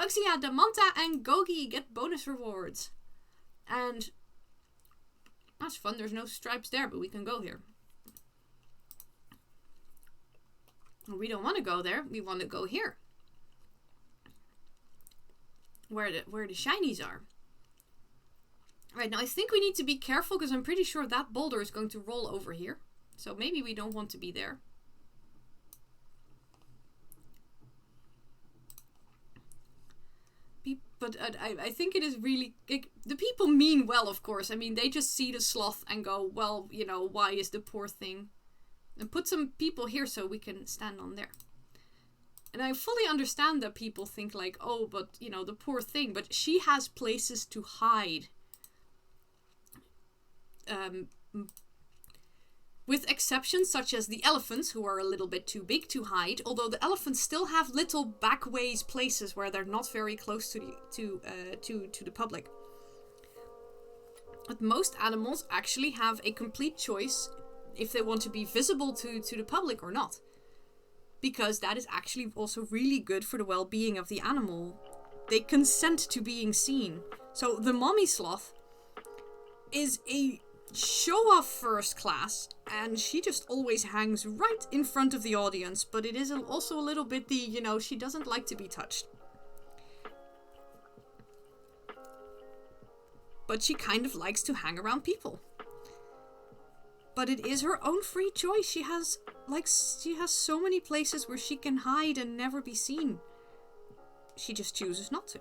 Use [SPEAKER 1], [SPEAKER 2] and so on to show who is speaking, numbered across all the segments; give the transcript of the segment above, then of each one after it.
[SPEAKER 1] Muxia, Damanta, and Gogi get bonus rewards. And that's fun. There's no stripes there, but we can go here. We don't want to go there. We want to go here. Where the shinies are. Right, now I think we need to be careful because I'm pretty sure that boulder is going to roll over here. So maybe we don't want to be there. But I think it is really... the people mean well, of course. I mean, they just see the sloth and go, well, you know, why is the poor thing? And put some people here so we can stand on there. And I fully understand that people think like, oh, but, you know, the poor thing. But she has places to hide. With exceptions such as the elephants, who are a little bit too big to hide, although the elephants still have little backways places where they're not very close to the public. But most animals actually have a complete choice if they want to be visible to the public or not. Because that is actually also really good for the well-being of the animal. They consent to being seen. So the mommy sloth is a show-off first class, and she just always hangs right in front of the audience, but it is also a little bit the, you know, she doesn't like to be touched. But she kind of likes to hang around people. But it is her own free choice. She has so many places where she can hide and never be seen. She just chooses not to.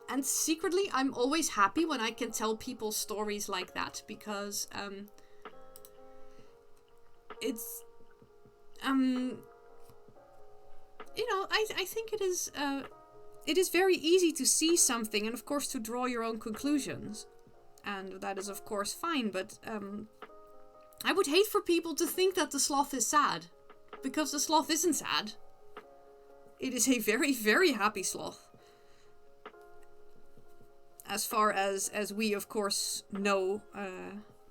[SPEAKER 1] And secretly, I'm always happy when I can tell people stories like that, because it's you know, I think it is very easy to see something and of course to draw your own conclusions, and that is of course fine. But I would hate for people to think that the sloth is sad, because the sloth isn't sad. It is a very, very happy sloth. As far as we, of course, know.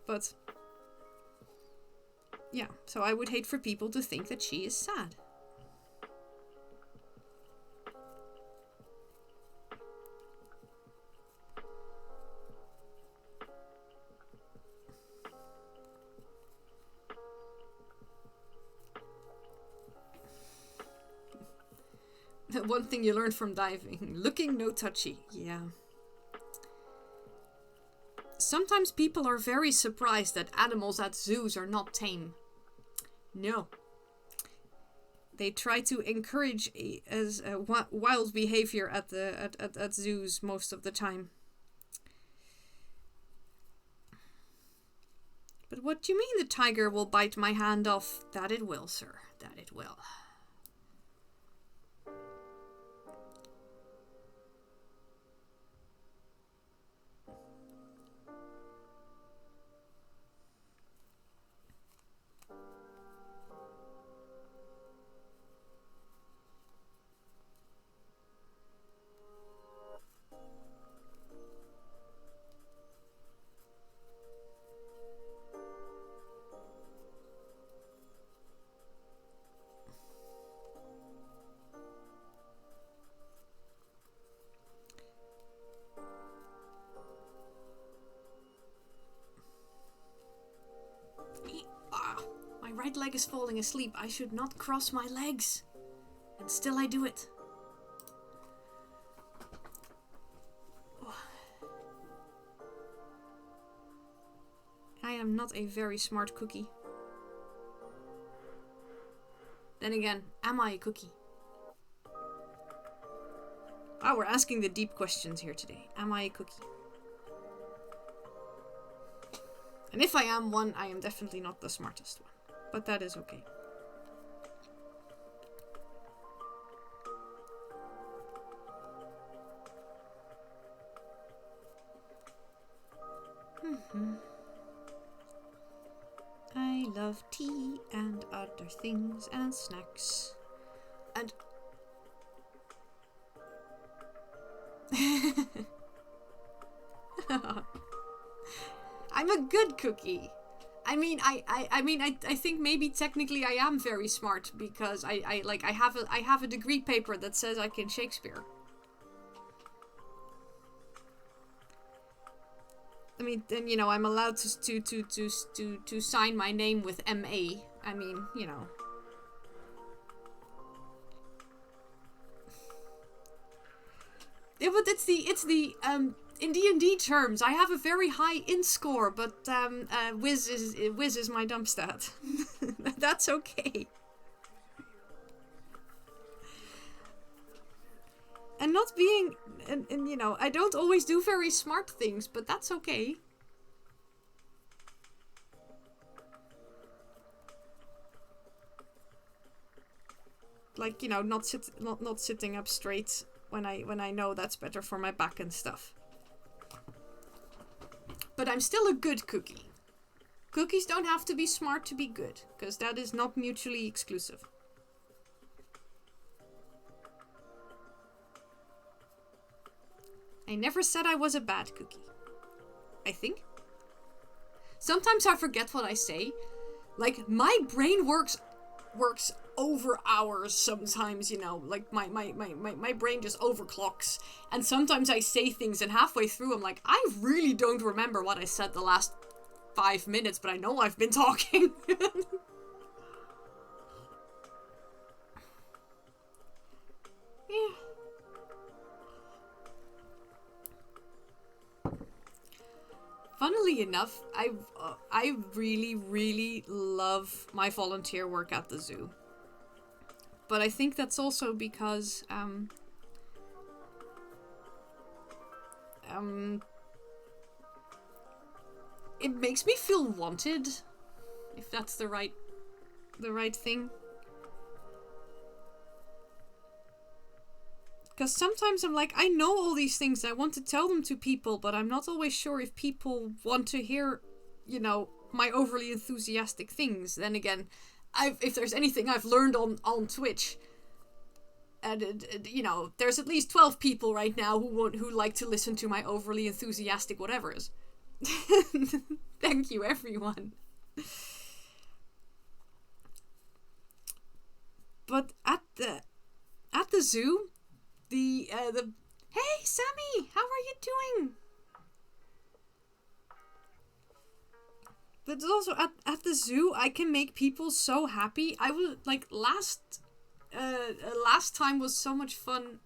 [SPEAKER 1] But yeah, so I would hate for people to think that she is sad. One thing you learn from diving: looking no touchy. Yeah. Sometimes people are very surprised that animals at zoos are not tame. No. They try to encourage wild behavior at zoos most of the time. But what do you mean the tiger will bite my hand off? That it will, sir. That it will. My right leg is falling asleep. I should not cross my legs. And still I do it. I am not a very smart cookie. Then again, am I a cookie? Oh, we're asking the deep questions here today. Am I a cookie? And if I am one, I am definitely not the smartest one. But that is okay. I love tea and other things and snacks. And I'm a good cookie. I think maybe technically I am very smart because I have a degree paper that says I can Shakespeare. I mean, then, you know, I'm allowed to sign my name with MA. I mean, you know. Yeah, but it's the in D&D terms, I have a very high int score, but Wiz is my dump stat. That's okay. And not being, and you know, I don't always do very smart things, but that's okay. Like, you know, not sitting up straight when I know that's better for my back and stuff. But I'm still a good cookie. Cookies don't have to be smart to be good, because that is not mutually exclusive. I never said I was a bad cookie. I think. Sometimes I forget what I say. Like, my brain works over hours sometimes, you know. Like, my brain just overclocks. And sometimes I say things and halfway through I'm like, I really don't remember what I said the last 5 minutes, but I know I've been talking. Yeah. Funnily enough, I really love my volunteer work at the zoo. But I think that's also because it makes me feel wanted, if that's the right thing. Because sometimes I'm like, I know all these things, I want to tell them to people, but I'm not always sure if people want to hear, you know, my overly enthusiastic things. Then again, if there's anything I've learned on Twitch, and you know, there's at least 12 people right now who like to listen to my overly enthusiastic whatevers. Thank you, everyone. But at the zoo, the hey Sammy, how are you doing? But also at the zoo, I can make people so happy. I was like last time was so much fun.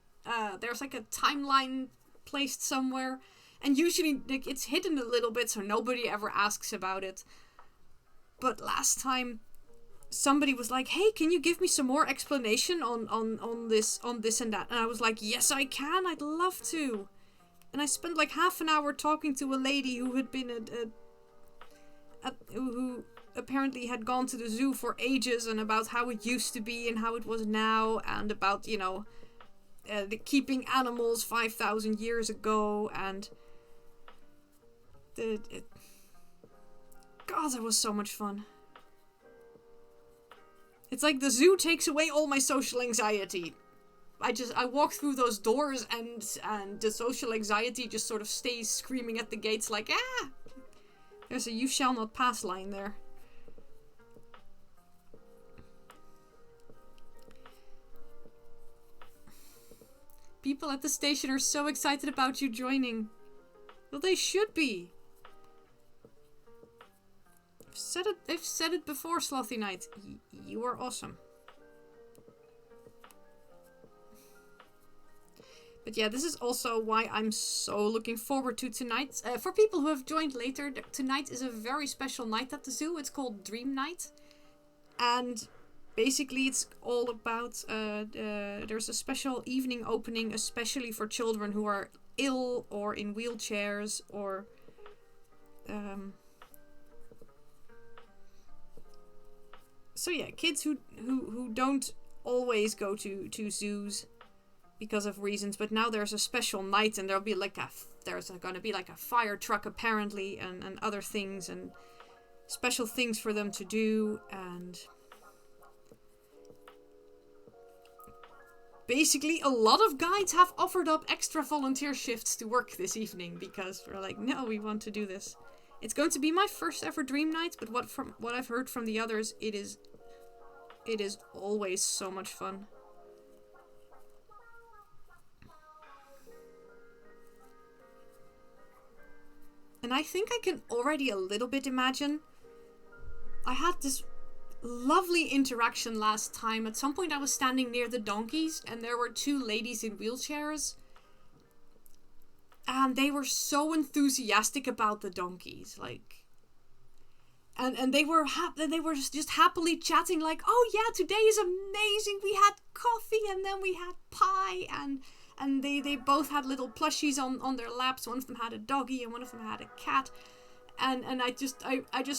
[SPEAKER 1] There's like a timeline placed somewhere, and usually like, it's hidden a little bit, so nobody ever asks about it. But last time, somebody was like, hey, can you give me some more explanation on this and that? And I was like, yes, I can. I'd love to. And I spent like half an hour talking to a lady who had been who apparently had gone to the zoo for ages, and about how it used to be and how it was now, and about, you know, the keeping animals 5,000 years ago, and God, that was so much fun. It's like the zoo takes away all my social anxiety. I walk through those doors and the social anxiety just sort of stays screaming at the gates like, ah! There's a "you shall not pass" line there. People at the station are so excited about you joining. Well, they should be. I've said it before, Slothy Knight. You are awesome. But yeah, this is also why I'm so looking forward to tonight. For people who have joined later, tonight is a very special night at the zoo. It's called Dream Night. And basically it's all about... there's a special evening opening, especially for children who are ill or in wheelchairs or... So yeah, kids who don't always go to zoos because of reasons, but now there's a special night, and there'll be like there's gonna be like a fire truck apparently, and other things, and special things for them to do, and basically a lot of guides have offered up extra volunteer shifts to work this evening because we're like, no, we want to do this. It's going to be my first ever dream night, but what I've heard from the others, it is always so much fun. And I think I can already a little bit imagine. I had this lovely interaction last time. At some point I was standing near the donkeys and there were two ladies in wheelchairs. And they were so enthusiastic about the donkeys. Like, and they were just happily chatting like, oh yeah, today is amazing. We had coffee and then we had pie and they both had little plushies on their laps. One of them had a doggy and one of them had a cat. And I just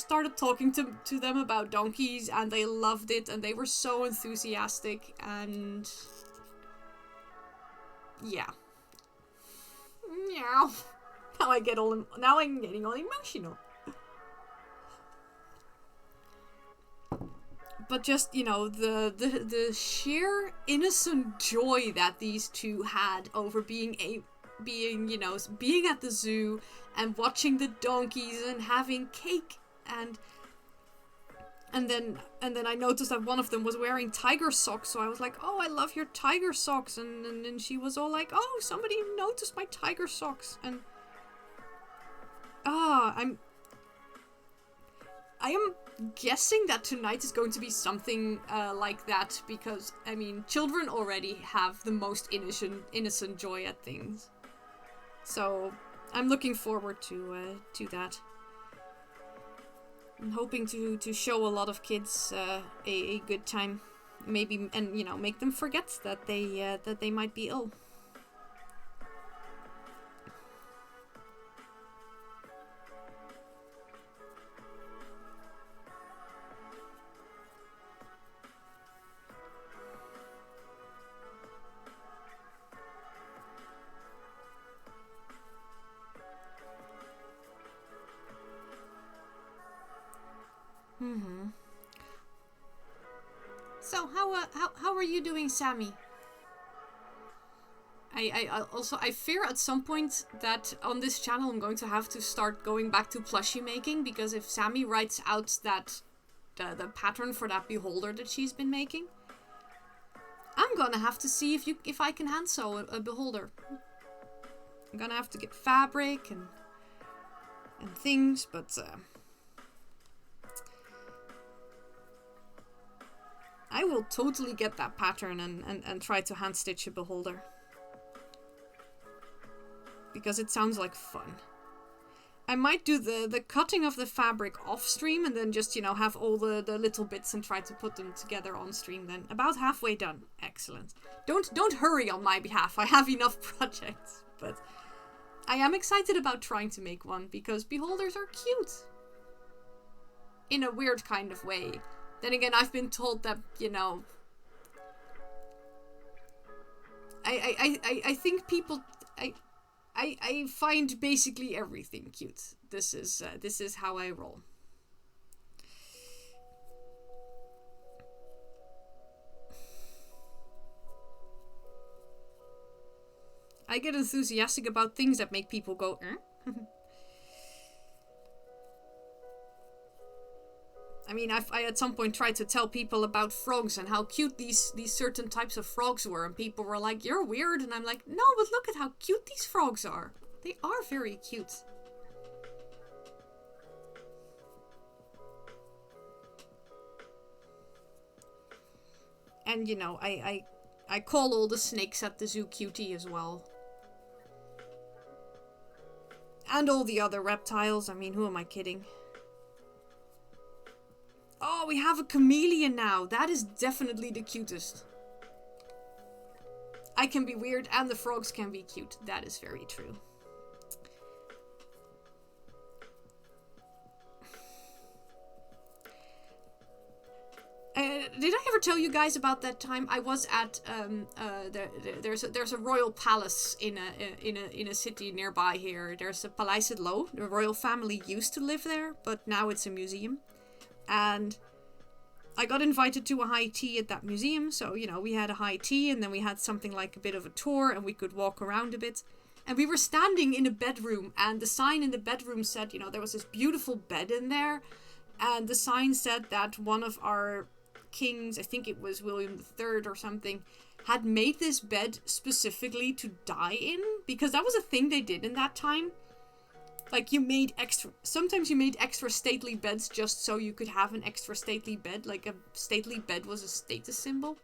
[SPEAKER 1] started talking to them about donkeys and they loved it and they were so enthusiastic and yeah. Meow. Now I'm getting all emotional. But just, you know, the sheer innocent joy that these two had over being at the zoo and watching the donkeys and having cake and then I noticed that one of them was wearing tiger socks, so I was like, oh, I love your tiger socks, and then she was all like, oh, somebody noticed my tiger socks, and I am guessing that tonight is going to be something like that, because, I mean, children already have the most innocent joy at things. So, I'm looking forward to that. I'm hoping to show a lot of kids a good time. Maybe, and, you know, make them forget that they might be ill. So how are you doing, Sammy? I fear at some point that on this channel I'm going to have to start going back to plushie making, because if Sammy writes out that the pattern for that beholder that she's been making, I'm gonna have to see if I can hand sew a beholder. I'm gonna have to get fabric and things, but I will totally get that pattern and try to hand stitch a beholder. Because it sounds like fun. I might do the cutting of the fabric off stream and then just, you know, have all the little bits and try to put them together on stream then. About halfway done. Excellent. Don't hurry on my behalf. I have enough projects. But I am excited about trying to make one because beholders are cute. In a weird kind of way. Then again, I've been told that, you know, I think people, I find basically everything cute. This is how I roll. I get enthusiastic about things that make people go, eh? I mean, I at some point tried to tell people about frogs and how cute these certain types of frogs were, and people were like, you're weird, and I'm like, no, but look at how cute these frogs are. They are very cute. And, you know, I call all the snakes at the zoo cutie as well. And all the other reptiles. I mean, who am I kidding? Oh, we have a chameleon now. That is definitely the cutest. I can be weird and the frogs can be cute. That is very true. Did I ever tell you guys about that time I was at there's a royal palace in a city nearby here. There's a Paleis het Loo. The royal family used to live there, but now it's a museum. And I got invited to a high tea at that museum. So, you know, we had a high tea and then we had something like a bit of a tour and we could walk around a bit. And we were standing in a bedroom, and the sign in the bedroom said, you know, there was this beautiful bed in there. And the sign said that one of our kings, I think it was William III or something, had made this bed specifically to die in. Because that was a thing they did in that time. Like, sometimes you made extra stately beds just so you could have an extra stately bed. Like, a stately bed was a status symbol.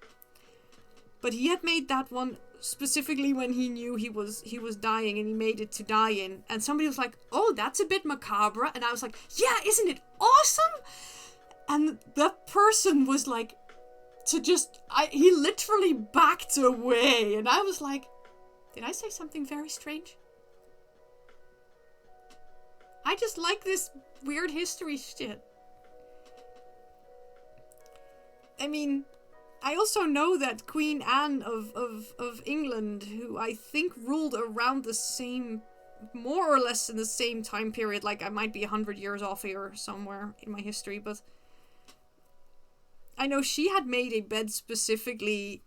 [SPEAKER 1] But he had made that one specifically when he knew he was dying, and he made it to die in. And somebody was like, oh, that's a bit macabre. And I was like, yeah, isn't it awesome? And the person was like, he literally backed away. And I was like, did I say something very strange? I just like this weird history shit. I mean, I also know that Queen Anne of England, who I think ruled around the same, more or less in the same time period, like I might be 100 years off here somewhere in my history, but I know she had made a bed specifically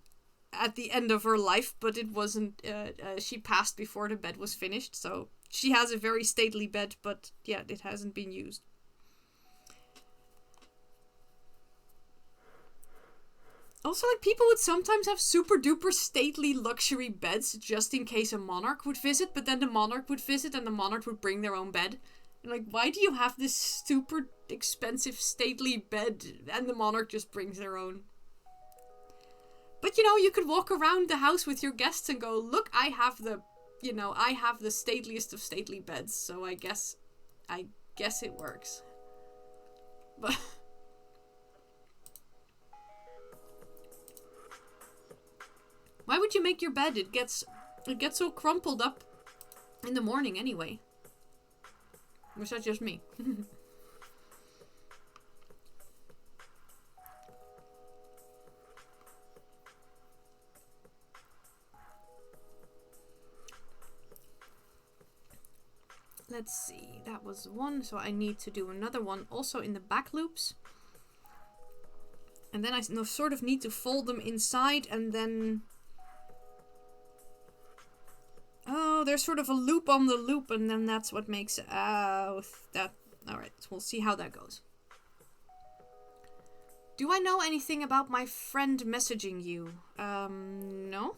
[SPEAKER 1] at the end of her life, but it wasn't, she passed before the bed was finished, so she has a very stately bed, but yeah, it hasn't been used. Also, like, people would sometimes have super duper stately luxury beds just in case a monarch would visit, but then the monarch would visit and the monarch would bring their own bed. And like, why do you have this super expensive stately bed and the monarch just brings their own? But you know, you could walk around the house with your guests and go, look, I have the stateliest of stately beds, so I guess it works. But why would you make your bed? It gets so crumpled up in the morning anyway. Or is that just me? Let's see, that was one, so I need to do another one also in the back loops. And then I sort of need to fold them inside, and then... Oh, there's sort of a loop on the loop, and then that's what makes it... that... Alright, so we'll see how that goes. Do I know anything about my friend messaging you? No?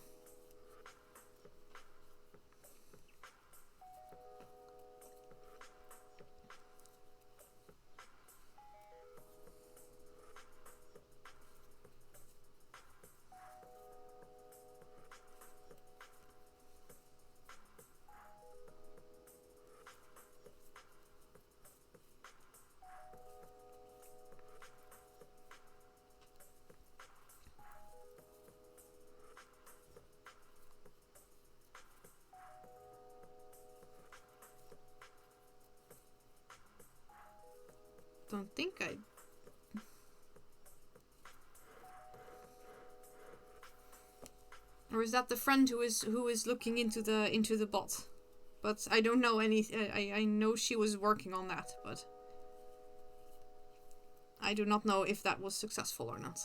[SPEAKER 1] Don't think I... Or is that the friend who is looking into the bot? But I don't know any... I know she was working on that, but I do not know if that was successful or not.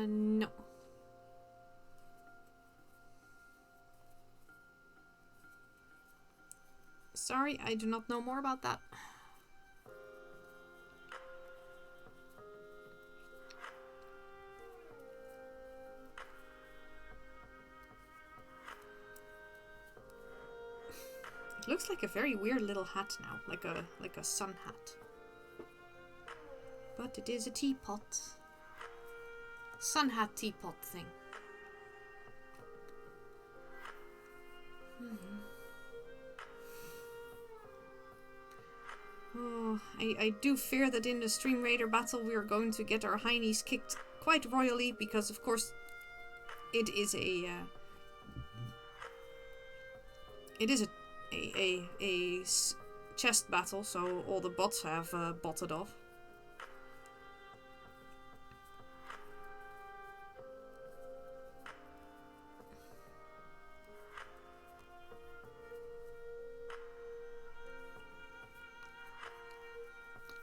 [SPEAKER 1] No. Sorry, I do not know more about that. It looks like a very weird little hat now, like a sun hat. But it is a teapot. Sun hat teapot thing. Oh, I do fear that in the Stream Raider battle we are going to get our heinies kicked quite royally, because of course it is a chest battle, so all the bots have botted off.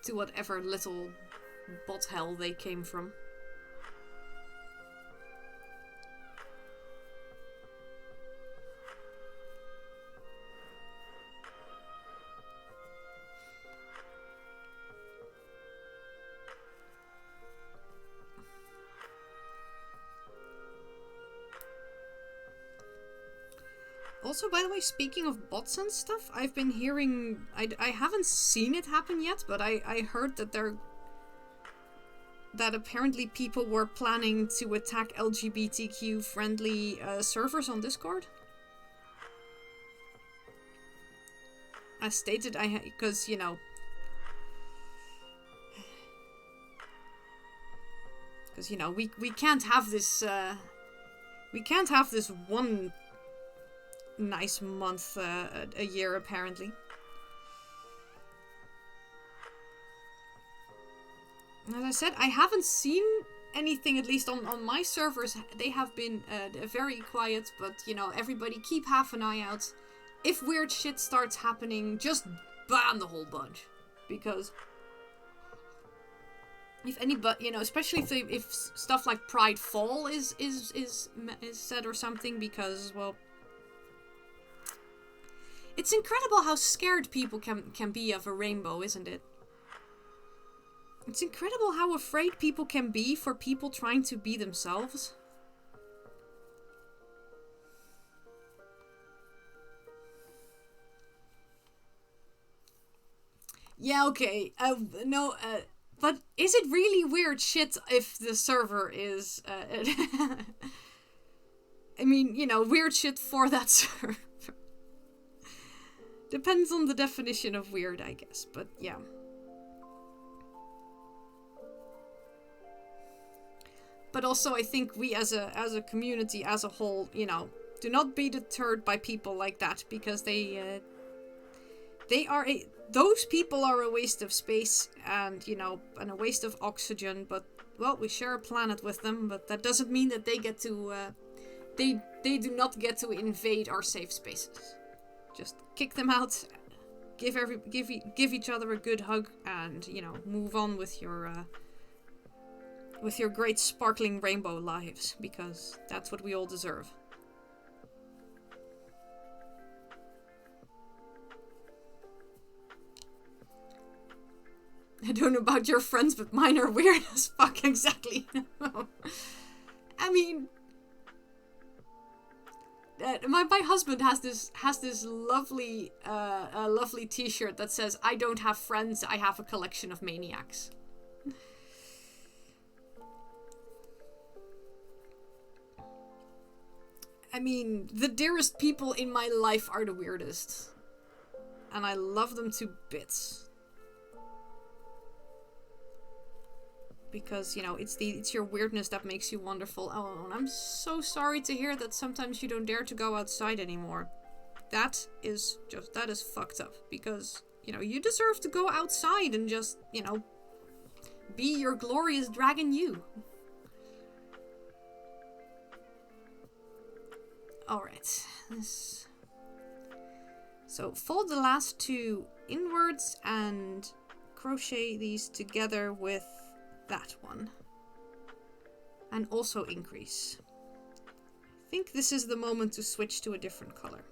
[SPEAKER 1] to whatever little bot hell they came from. Also, by the way, speaking of bots and stuff, I've been hearing... I haven't seen it happen yet, but I heard that that apparently people were planning to attack LGBTQ-friendly servers on Discord. As stated, because, you know... Because, you know, we can't have this... we can't have this one... nice month a year, apparently. As I said, I haven't seen anything, at least on my servers. They have been very quiet, but, you know, everybody keep half an eye out. If weird shit starts happening, just ban the whole bunch. Because if anybody, you know, especially if stuff like Pride Fall is said or something, because, well, it's incredible how scared people can be of a rainbow, isn't it? It's incredible how afraid people can be for people trying to be themselves. Yeah, okay. No, but is it really weird shit if the server is... I mean, you know, weird shit for that server. Depends on the definition of weird, I guess, but yeah. But also, I think we as a community, as a whole, you know, do not be deterred by people like that, because those people are a waste of space and, you know, and a waste of oxygen, but, well, we share a planet with them, but that doesn't mean that they get to, they do not get to invade our safe spaces. Just kick them out, give each other a good hug, and, you know, move on with your great sparkling rainbow lives, because that's what we all deserve. I don't know about your friends, but mine are weird as fuck. Exactly. I mean, my husband has this lovely lovely T-shirt that says, "I don't have friends, I have a collection of maniacs." I mean, the dearest people in my life are the weirdest, and I love them to bits. Because, you know, it's your weirdness that makes you wonderful. Oh, and I'm so sorry to hear that sometimes you don't dare to go outside anymore. That is fucked up. Because, you know, you deserve to go outside and just, you know, be your glorious dragon you. Alright. So, fold the last two inwards and crochet these together with that one, and also increase. I think this is the moment to switch to a different color.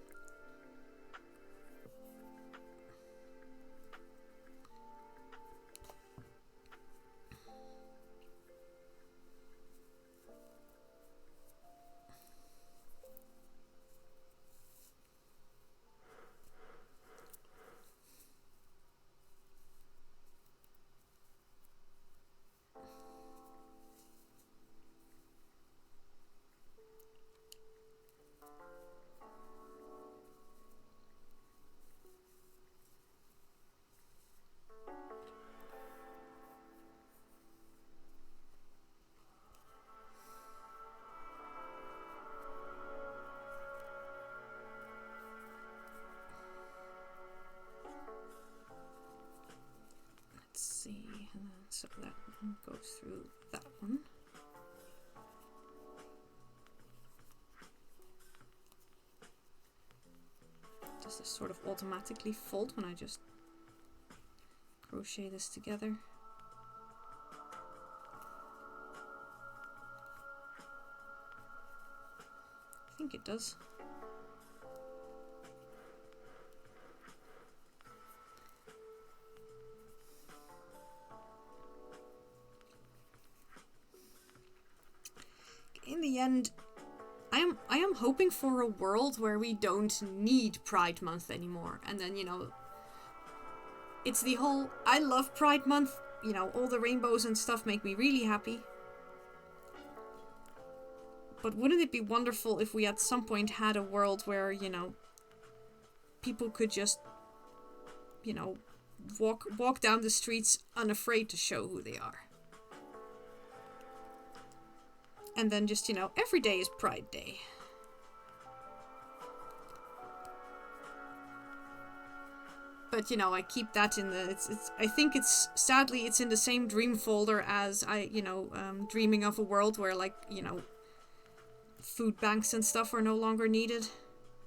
[SPEAKER 1] So that one goes through that one. Does this sort of automatically fold when I just crochet crochet this together. I think it does. In the end, I am hoping for a world where we don't need Pride Month anymore. And then, you know, it's the whole, I love Pride Month, you know, all the rainbows and stuff make me really happy. But wouldn't it be wonderful if we at some point had a world where, you know, people could just, you know, walk down the streets unafraid to show who they are. And then just, you know, every day is Pride Day. But, you know, I keep that in the... I think it's... Sadly, it's in the same dream folder as dreaming of a world where, like, you know, food banks and stuff are no longer needed.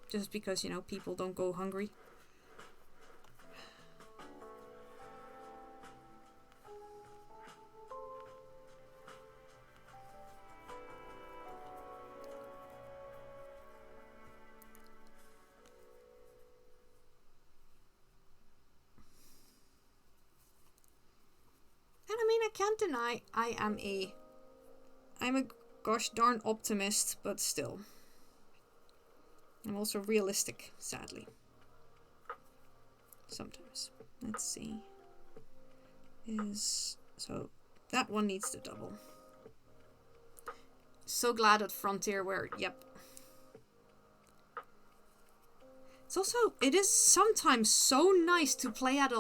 [SPEAKER 1] Just because, you know, people don't go hungry. Can't deny I'm a gosh darn optimist, but still. I'm also realistic, sadly. Sometimes. Let's see. So that one needs to double. So glad at Frontier where, yep. It's also, it is sometimes so nice to play at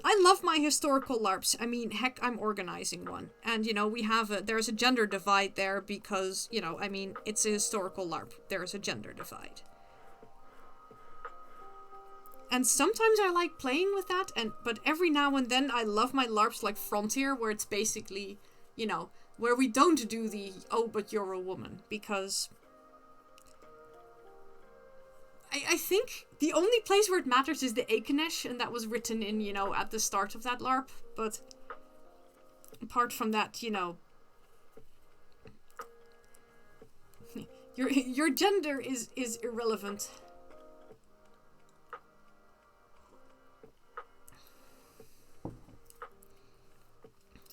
[SPEAKER 1] I love my historical LARPs. I mean, heck, I'm organizing one. And, you know, there's a gender divide there because, you know, I mean, it's a historical LARP. There's a gender divide. And sometimes I like playing with that, but every now and then I love my LARPs like Frontier, where it's basically, you know, where we don't do the, oh, but you're a woman, because... I think the only place where it matters is the Akenesh, and that was written in, you know, at the start of that LARP, but apart from that, you know, your gender is irrelevant.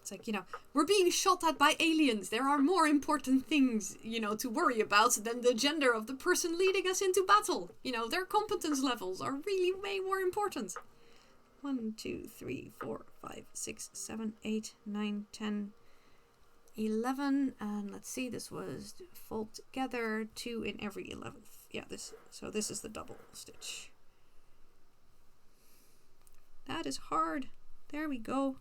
[SPEAKER 1] It's like, you know, we're being shot at by aliens. There are more important things, you know, to worry about than the gender of the person leading us into battle. You know, their competence levels are really way more important. 1, 2, 3, 4, 5, 6, 7, 8, 9, 10, 11. And let's see, this was fold together 2 in every 11th. Yeah, this is the double stitch. That is hard. There we go.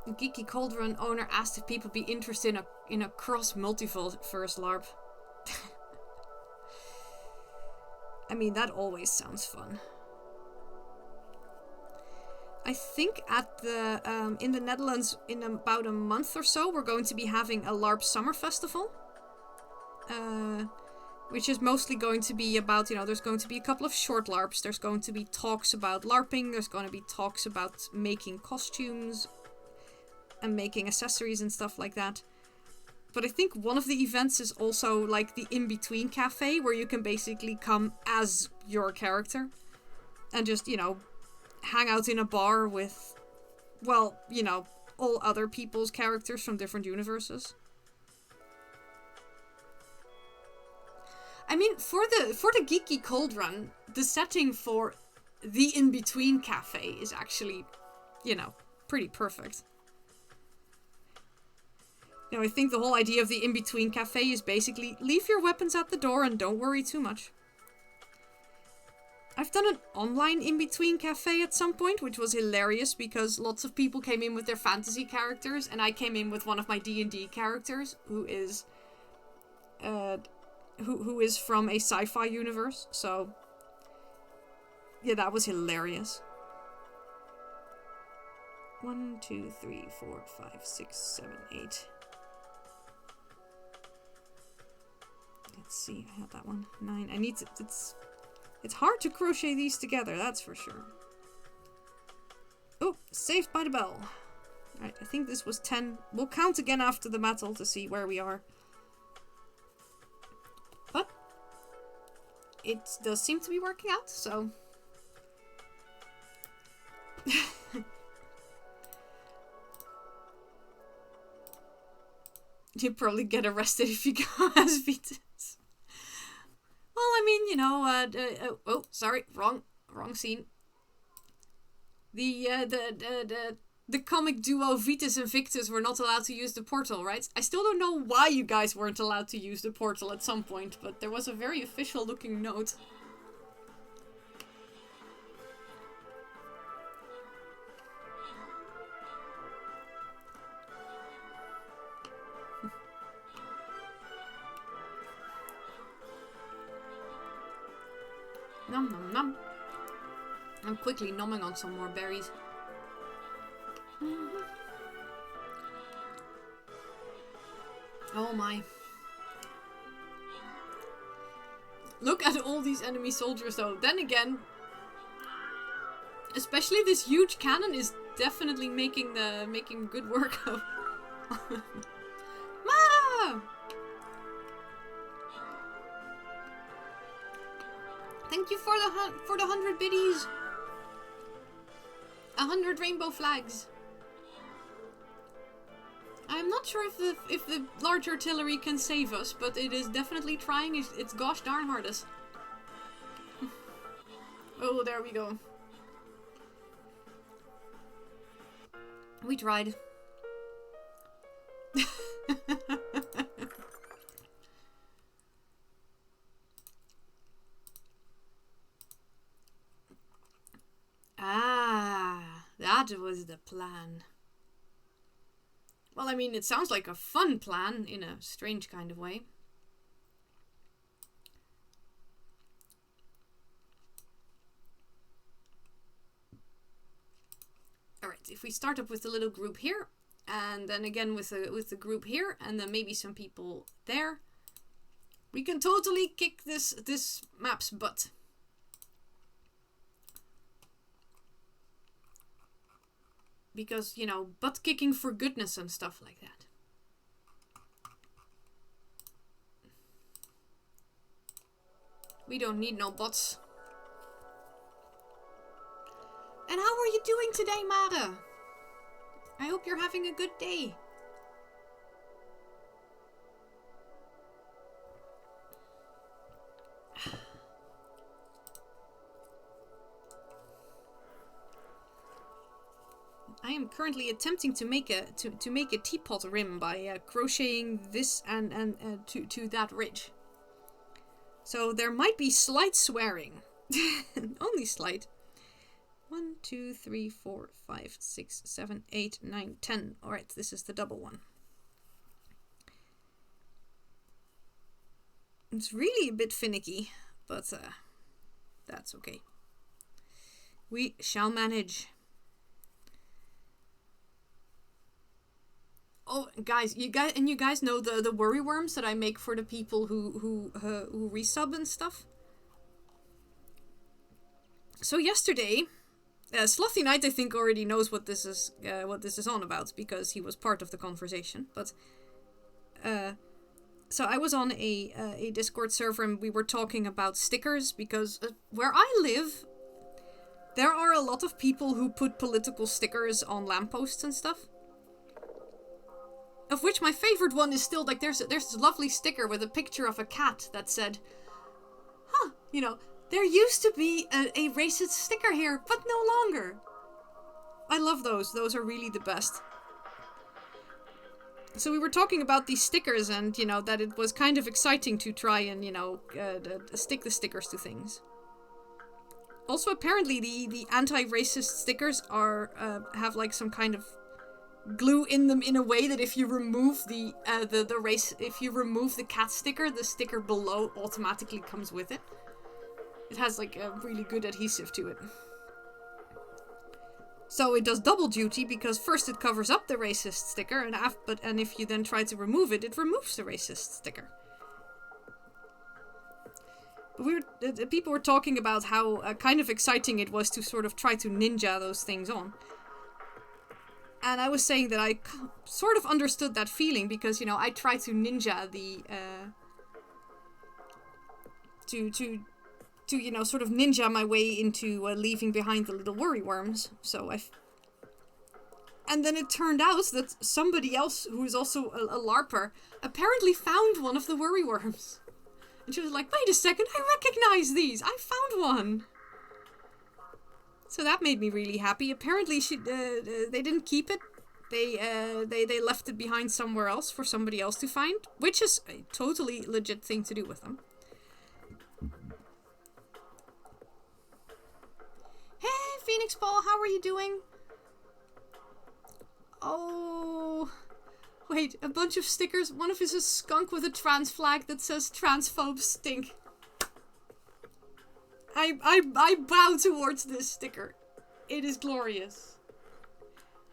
[SPEAKER 1] Geeky Cauldron owner asked if people be interested in a cross multiverse LARP. I mean, that always sounds fun. I think at the in the Netherlands in about a month or so we're going to be having a LARP summer festival. Which is mostly going to be about, you know, there's going to be a couple of short LARPs, there's going to be talks about LARPing, there's going to be talks about making costumes and making accessories and stuff like that. But I think one of the events is also like the in-between cafe, where you can basically come as your character and just, you know, hang out in a bar with, well, you know, all other people's characters from different universes. I mean, for the Geeky Cauldron, the setting for the in-between cafe is actually, you know, pretty perfect. You know, I think the whole idea of the in-between cafe is basically leave your weapons at the door and don't worry too much. I've done an online in-between cafe at some point, which was hilarious because lots of people came in with their fantasy characters and I came in with one of my D&D characters who is who is from a sci-fi universe. So yeah, that was hilarious. 1, 2, 3, 4, 5, 6, 7, 8. Let's see, I had that one. 9. I need to, it's hard to crochet these together, that's for sure. Oh, saved by the bell. Alright, I think this was 10. We'll count again after the battle to see where we are. But it does seem to be working out, so... You'd probably get arrested if you go as Vitus. Well, I mean, you know, oh, sorry, wrong scene. The comic duo Vitus and Victus were not allowed to use the portal, right? I still don't know why you guys weren't allowed to use the portal at some point, but there was a very official looking note. Nom nom nom. I'm quickly nomming on some more berries. Oh my. Look at all these enemy soldiers though. Then again, especially this huge cannon is definitely making good work of. Ma! Thank you for the 100 biddies. 100 rainbow flags. I'm not sure if the large artillery can save us, but it is definitely trying its gosh darn hardest. Oh, there we go. We tried. Ah, that was the plan. Well, I mean, it sounds like a fun plan in a strange kind of way. Alright, if we start up with the little group here, and then again with the group here, and then maybe some people there, we can totally kick this map's butt. Because, you know, butt kicking for goodness and stuff like that. We don't need no butts. And how are you doing today, Mara? I hope you're having a good day. I am currently attempting to make a teapot rim by crocheting this and to that ridge. So there might be slight swearing, only slight. 1, 2, 3, 4, 5, 6, 7, 8, 9, 10. All right, this is the double one. It's really a bit finicky, but that's okay. We shall manage. Oh, guys, you guys know the worry worms that I make for the people who resub and stuff. So yesterday, Slothy Knight I think already knows what this is on about because he was part of the conversation. But so I was on a Discord server and we were talking about stickers because where I live, there are a lot of people who put political stickers on lampposts and stuff. Of which my favorite one is still, like, there's this lovely sticker with a picture of a cat that said, huh, you know, there used to be a racist sticker here, but no longer. I love those. Those are really the best. So we were talking about these stickers and, you know, that it was kind of exciting to try and, you know, stick the stickers to things. Also, apparently the anti-racist stickers are, have, like, some kind of glue in them in a way that if you remove if you remove the cat sticker, the sticker below automatically comes with it. It has like a really good adhesive to it. So it does double duty, because first it covers up the racist sticker, and if you then try to remove it, it removes the racist sticker. But people were talking about how kind of exciting it was to sort of try to ninja those things on. And I was saying that I sort of understood that feeling, because, you know, I tried to ninja the to you know, sort of ninja my way into leaving behind the little worry worms. And then it turned out that somebody else, who is also a LARPer, apparently found one of the worry worms. And she was like, wait a second, I recognize these! I found one! So that made me really happy. Apparently they didn't keep it. They left it behind somewhere else for somebody else to find, which is a totally legit thing to do with them. Hey, Phoenix Paul, how are you doing? Oh, wait, a bunch of stickers. One of is a skunk with a trans flag that says transphobes stink. I bow towards this sticker. It is glorious.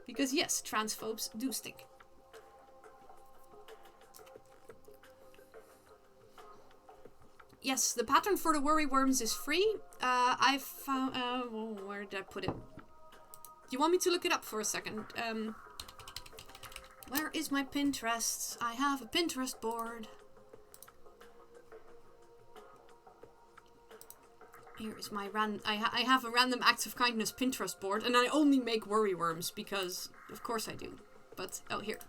[SPEAKER 1] Because yes, transphobes do stink. Yes, the pattern for the worry worms is free. I found... where did I put it? Do you want me to look it up for a second? Where is my Pinterest? I have a Pinterest board. Here is my I have a random acts of kindness Pinterest board, and I only make worry worms because, of course I do. But, oh, here.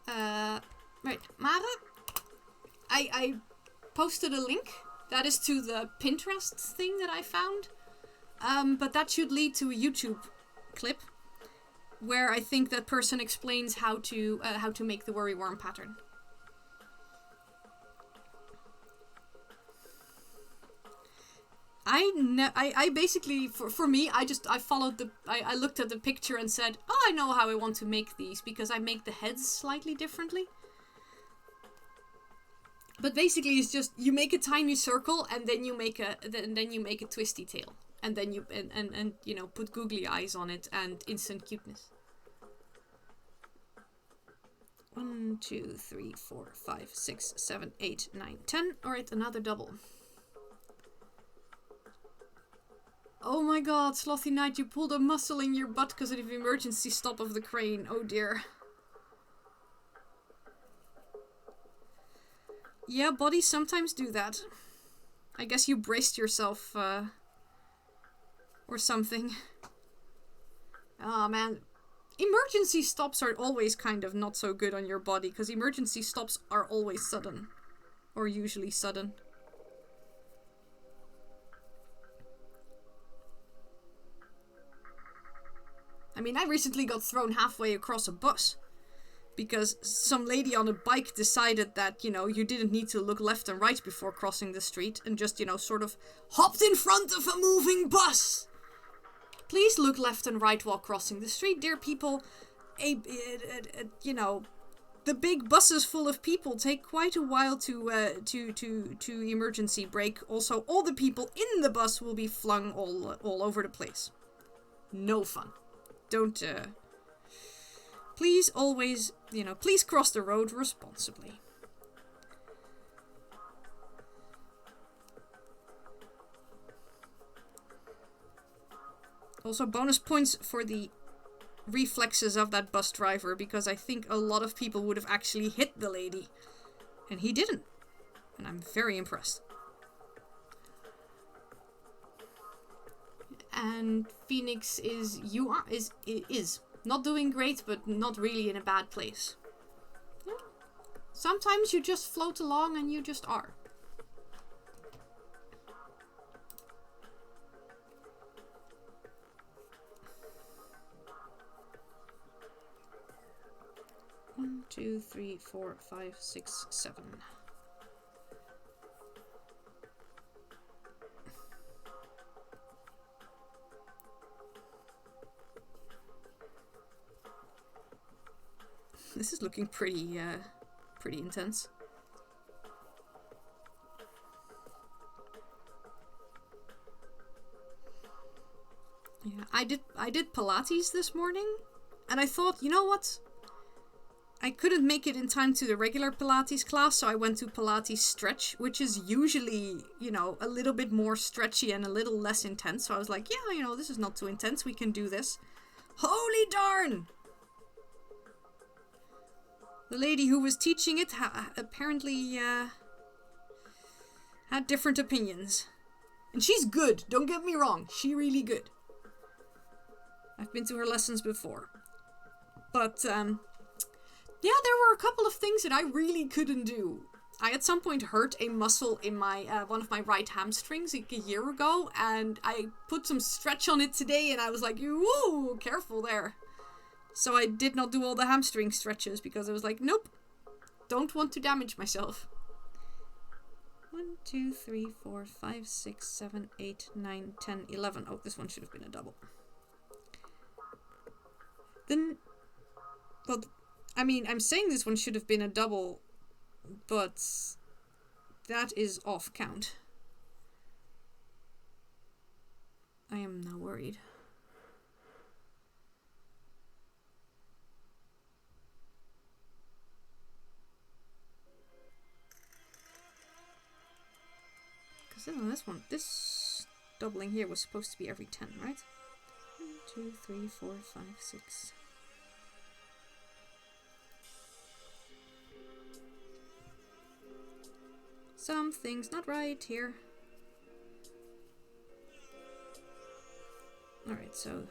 [SPEAKER 1] Right, Mara? I posted a link. That is to the Pinterest thing that I found. But that should lead to a YouTube clip where I think that person explains how to make the worry worm pattern. I basically, for me, I followed I looked at the picture and said, oh, I know how I want to make these, because I make the heads slightly differently. But basically it's just, you make a tiny circle and then you make a twisty tail. And then you, and you know, put googly eyes on it and instant cuteness. 1, 2, 3, 4, 5, 6, 7, 8, 9, 10. Alright, another double. Oh my god, Slothy Knight, you pulled a muscle in your butt because of the emergency stop of the crane. Oh dear. Yeah, bodies sometimes do that. I guess you braced yourself, or something. Oh man. Emergency stops are always kind of not so good on your body, because emergency stops are always sudden. Or usually sudden. I mean, I recently got thrown halfway across a bus. Because some lady on a bike decided that, you know, you didn't need to look left and right before crossing the street. And just, you know, sort of hopped in front of a moving bus. Please look left and right while crossing the street, dear people. You know, the big buses full of people take quite a while to emergency brake. Also, all the people in the bus will be flung all over the place. No fun. Don't, please always, you know, please cross the road responsibly. Also, bonus points for the reflexes of that bus driver, because I think a lot of people would have actually hit the lady. And he didn't. And I'm very impressed. And Phoenix is not doing great, but not really in a bad place. Yeah. Sometimes you just float along and you just are. One, 2, 3, 4, 5, 6, 7. This is looking pretty intense. Yeah, I did Pilates this morning, and I thought, you know what? I couldn't make it in time to the regular Pilates class, so I went to Pilates Stretch, which is usually, you know, a little bit more stretchy and a little less intense. So I was like, yeah, you know, this is not too intense. We can do this. Holy darn! The lady who was teaching it apparently had different opinions. And she's good, don't get me wrong. She's really good. I've been to her lessons before. But, yeah, there were a couple of things that I really couldn't do. I at some point hurt a muscle in my one of my right hamstrings like a year ago, and I put some stretch on it today, and I was like, whoa, careful there. So I did not do all the hamstring stretches because I was like, nope, don't want to damage myself. 1, 2, 3, 4, 5, 6, 7, 8, 9, 10, 11. Oh, this one should have been a double. Then, well, I mean, I'm saying this one should have been a double, but that is off count. I am now worried. Because then on this one, this doubling here was supposed to be every 10, right? 1, 2, 3, 4, 5, 6. Something's not right here. Alright, so...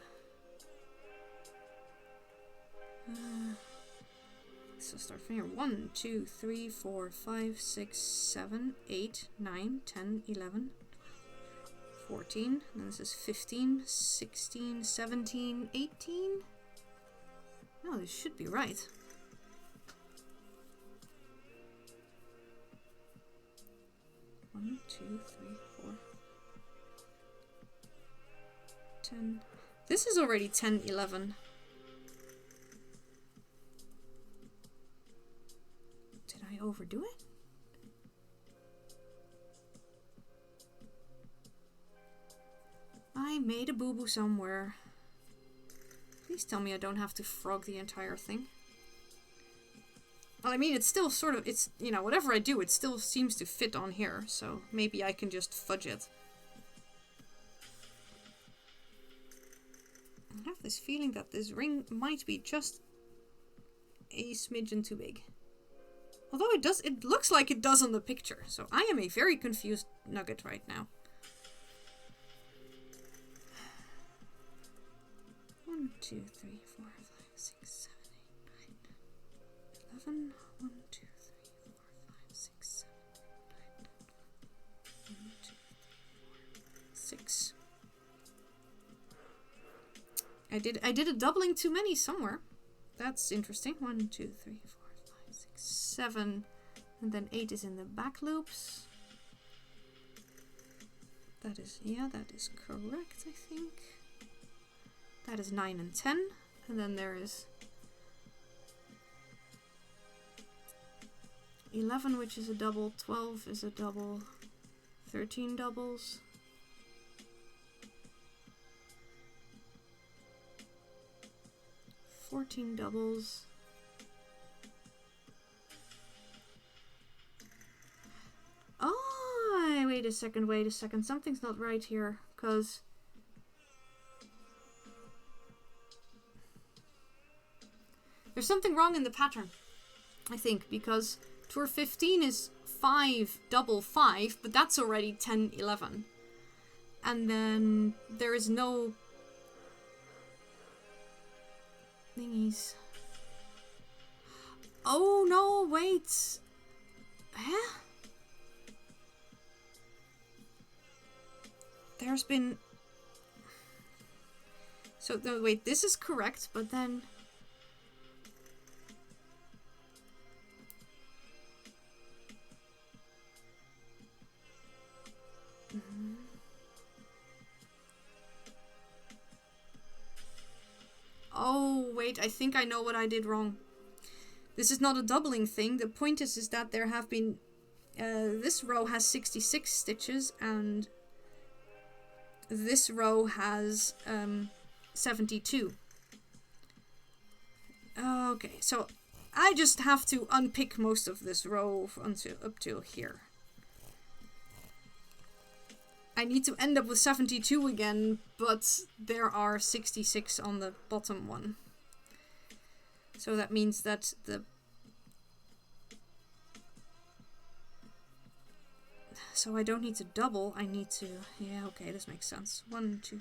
[SPEAKER 1] so start from here. 1, 2, 3, 4, 5, 6, 7, 8, 9, 10, 11, 14. And this is 15, 16, 17, 18. No, this should be right. One, 2, 3, 4, 10. This is already 10, 11. Did I overdo it? I made a boo-boo somewhere. Please tell me I don't have to frog the entire thing. Well, I mean, it's still sort of, it's, you know, whatever I do, it still seems to fit on here, so maybe I can just fudge it. I have this feeling that this ring might be just a smidgen too big. Although it looks like it does on the picture, so I am a very confused nugget right now. 1, 2, 3, 4, 5, 6, 7, 8, 9, 11. 1, 2, 3, 4, 5, 6, 7, 8, 9, 1, 2, 3, 4, 6. I did a doubling too many somewhere. That's interesting. 1, 2, 3, 4, 5, 6, 7. And then 8 is in the back loops. That is, yeah, that is correct, I think. That is 9 and 10. And then there is 11, which is a double. 12 is a double. 13 doubles. 14 doubles. Oh, wait a second. Something's not right here, because there's something wrong in the pattern, I think, because tour 15 is 5 double 5, but that's already 10 11. And then there is no thingies. Oh no, wait. Huh? There's been... So, no, wait, this is correct, but then... Oh, wait, I think I know what I did wrong. This is not a doubling thing. The point is that there have been... this row has 66 stitches, and this row has 72. Okay, so I just have to unpick most of this row up till here. I need to end up with 72 again, but there are 66 on the bottom one. So that means that so I don't need to double, I need to... Yeah, okay, this makes sense. 1, 2,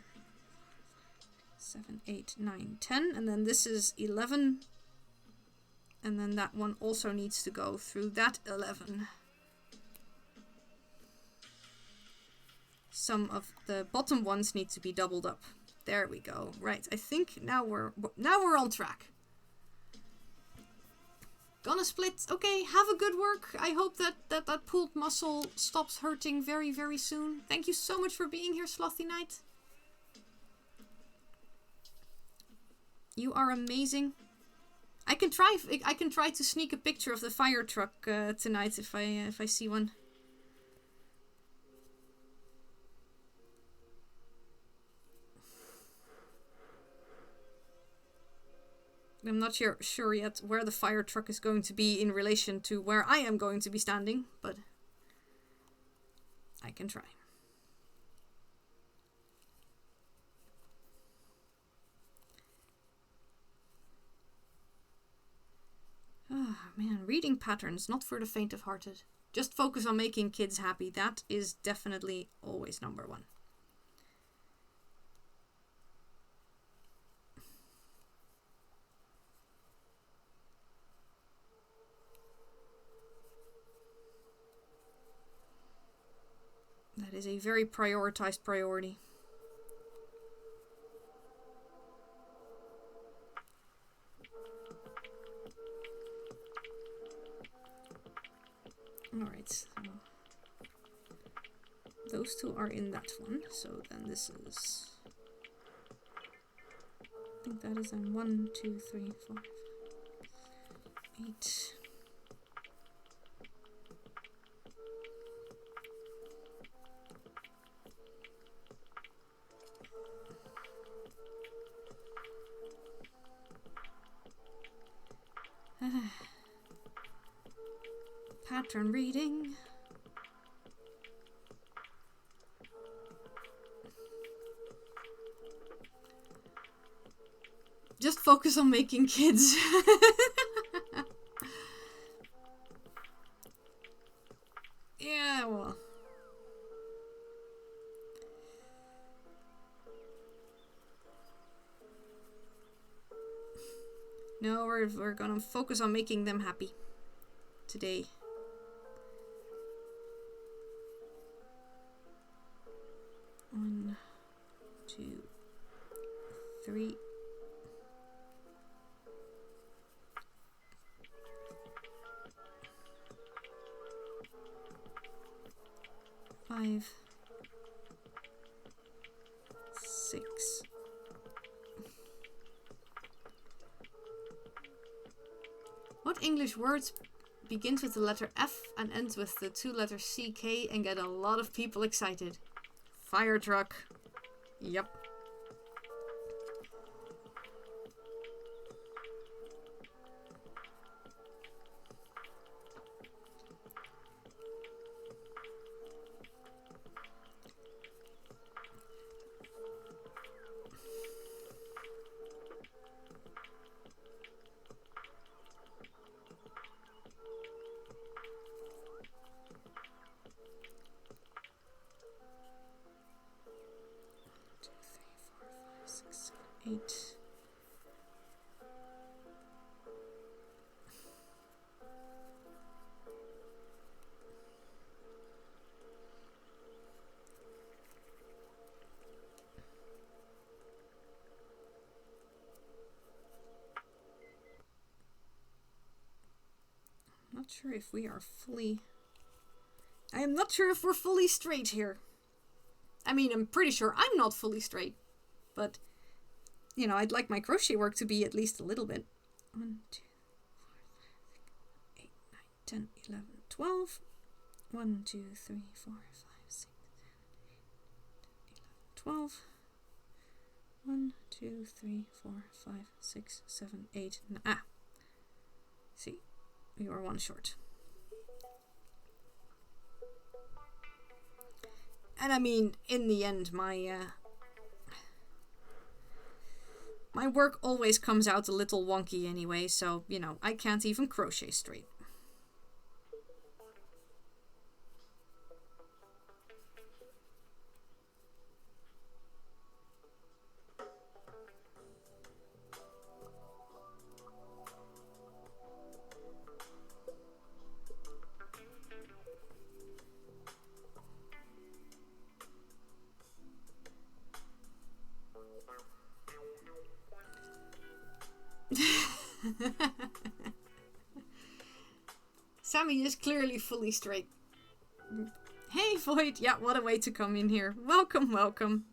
[SPEAKER 1] 7, 8, 9, 10. And then this is 11. And then that one also needs to go through that 11. Some of the bottom ones need to be doubled up. There we go. Right, I think now we're on track. Gonna split. Okay, have a good work. I hope that pulled muscle stops hurting very, very soon. Thank you so much for being here, Slothy Knight. You are amazing. I can try to sneak a picture of the fire truck tonight if I see one. I'm not sure yet where the fire truck is going to be in relation to where I am going to be standing, but I can try. Ah, man, reading patterns, not for the faint of hearted. Just focus on making kids happy. That is definitely always number one. That is a very prioritized priority. Alright, so those two are in that one, so then this is... I think that is in 1, 2, 3, 4, 8... Pattern reading. Just focus on making kids. Yeah, well. No, we're gonna focus on making them happy today. 1, 2, 3. 5, 6. What English words begins with the letter F and ends with the 2 letters CK and get a lot of people excited? Fire truck. Yep. Not sure if we are fully... I am not sure if we're fully straight here. I mean, I'm pretty sure I'm not fully straight. But, you know, I'd like my crochet work to be at least a little bit. 1, 2, 4, 5, 6, 8, 9, 10, 11, 12. 1, 2, 3, 4, 5, 6, 7, 8, 9, 10, 11, 12. 1, 2, 3, 4, 5, 6, 7, 8. Ah. See, we were one short. And I mean, in the end, my work always comes out a little wonky anyway, so, you know, I can't even crochet straight. Sammy is clearly fully straight. Hey Void, yeah, what a way to come in here. Welcome, welcome.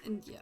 [SPEAKER 1] And yeah.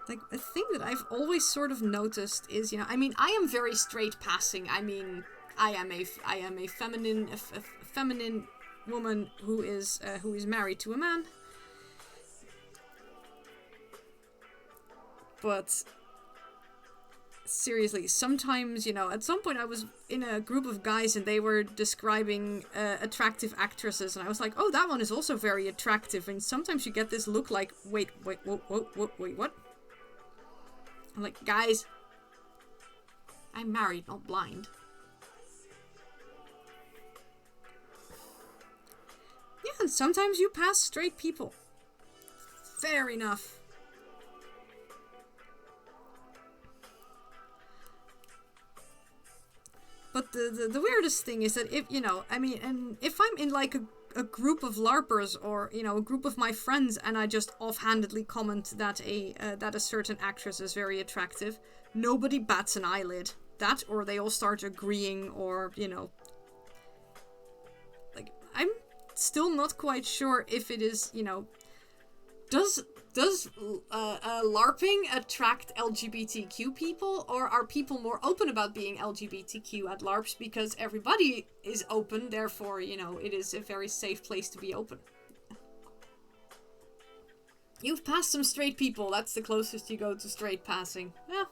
[SPEAKER 1] Like, a thing that I've always sort of noticed is, you know, I mean, I am very straight passing. I mean, I am a feminine woman who is married to a man. But seriously, sometimes, you know, at some point I was in a group of guys and they were describing attractive actresses, and I was like, oh, that one is also very attractive. And sometimes you get this look like, wait, what? I'm like, guys, I'm married, not blind. Yeah, and sometimes you pass straight people. Fair enough. But the weirdest thing is that if, you know, I mean, and if I'm in like a group of LARPers, or, you know, a group of my friends, and I just offhandedly comment that a certain actress is very attractive, nobody bats an eyelid. That, or they all start agreeing, or, you know, like, I'm still not quite sure if it is, you know, does LARPing attract LGBTQ people, or are people more open about being LGBTQ at LARPs because everybody is open, therefore, you know, it is a very safe place to be open? You've passed some straight people, that's the closest you go to straight passing. Yeah.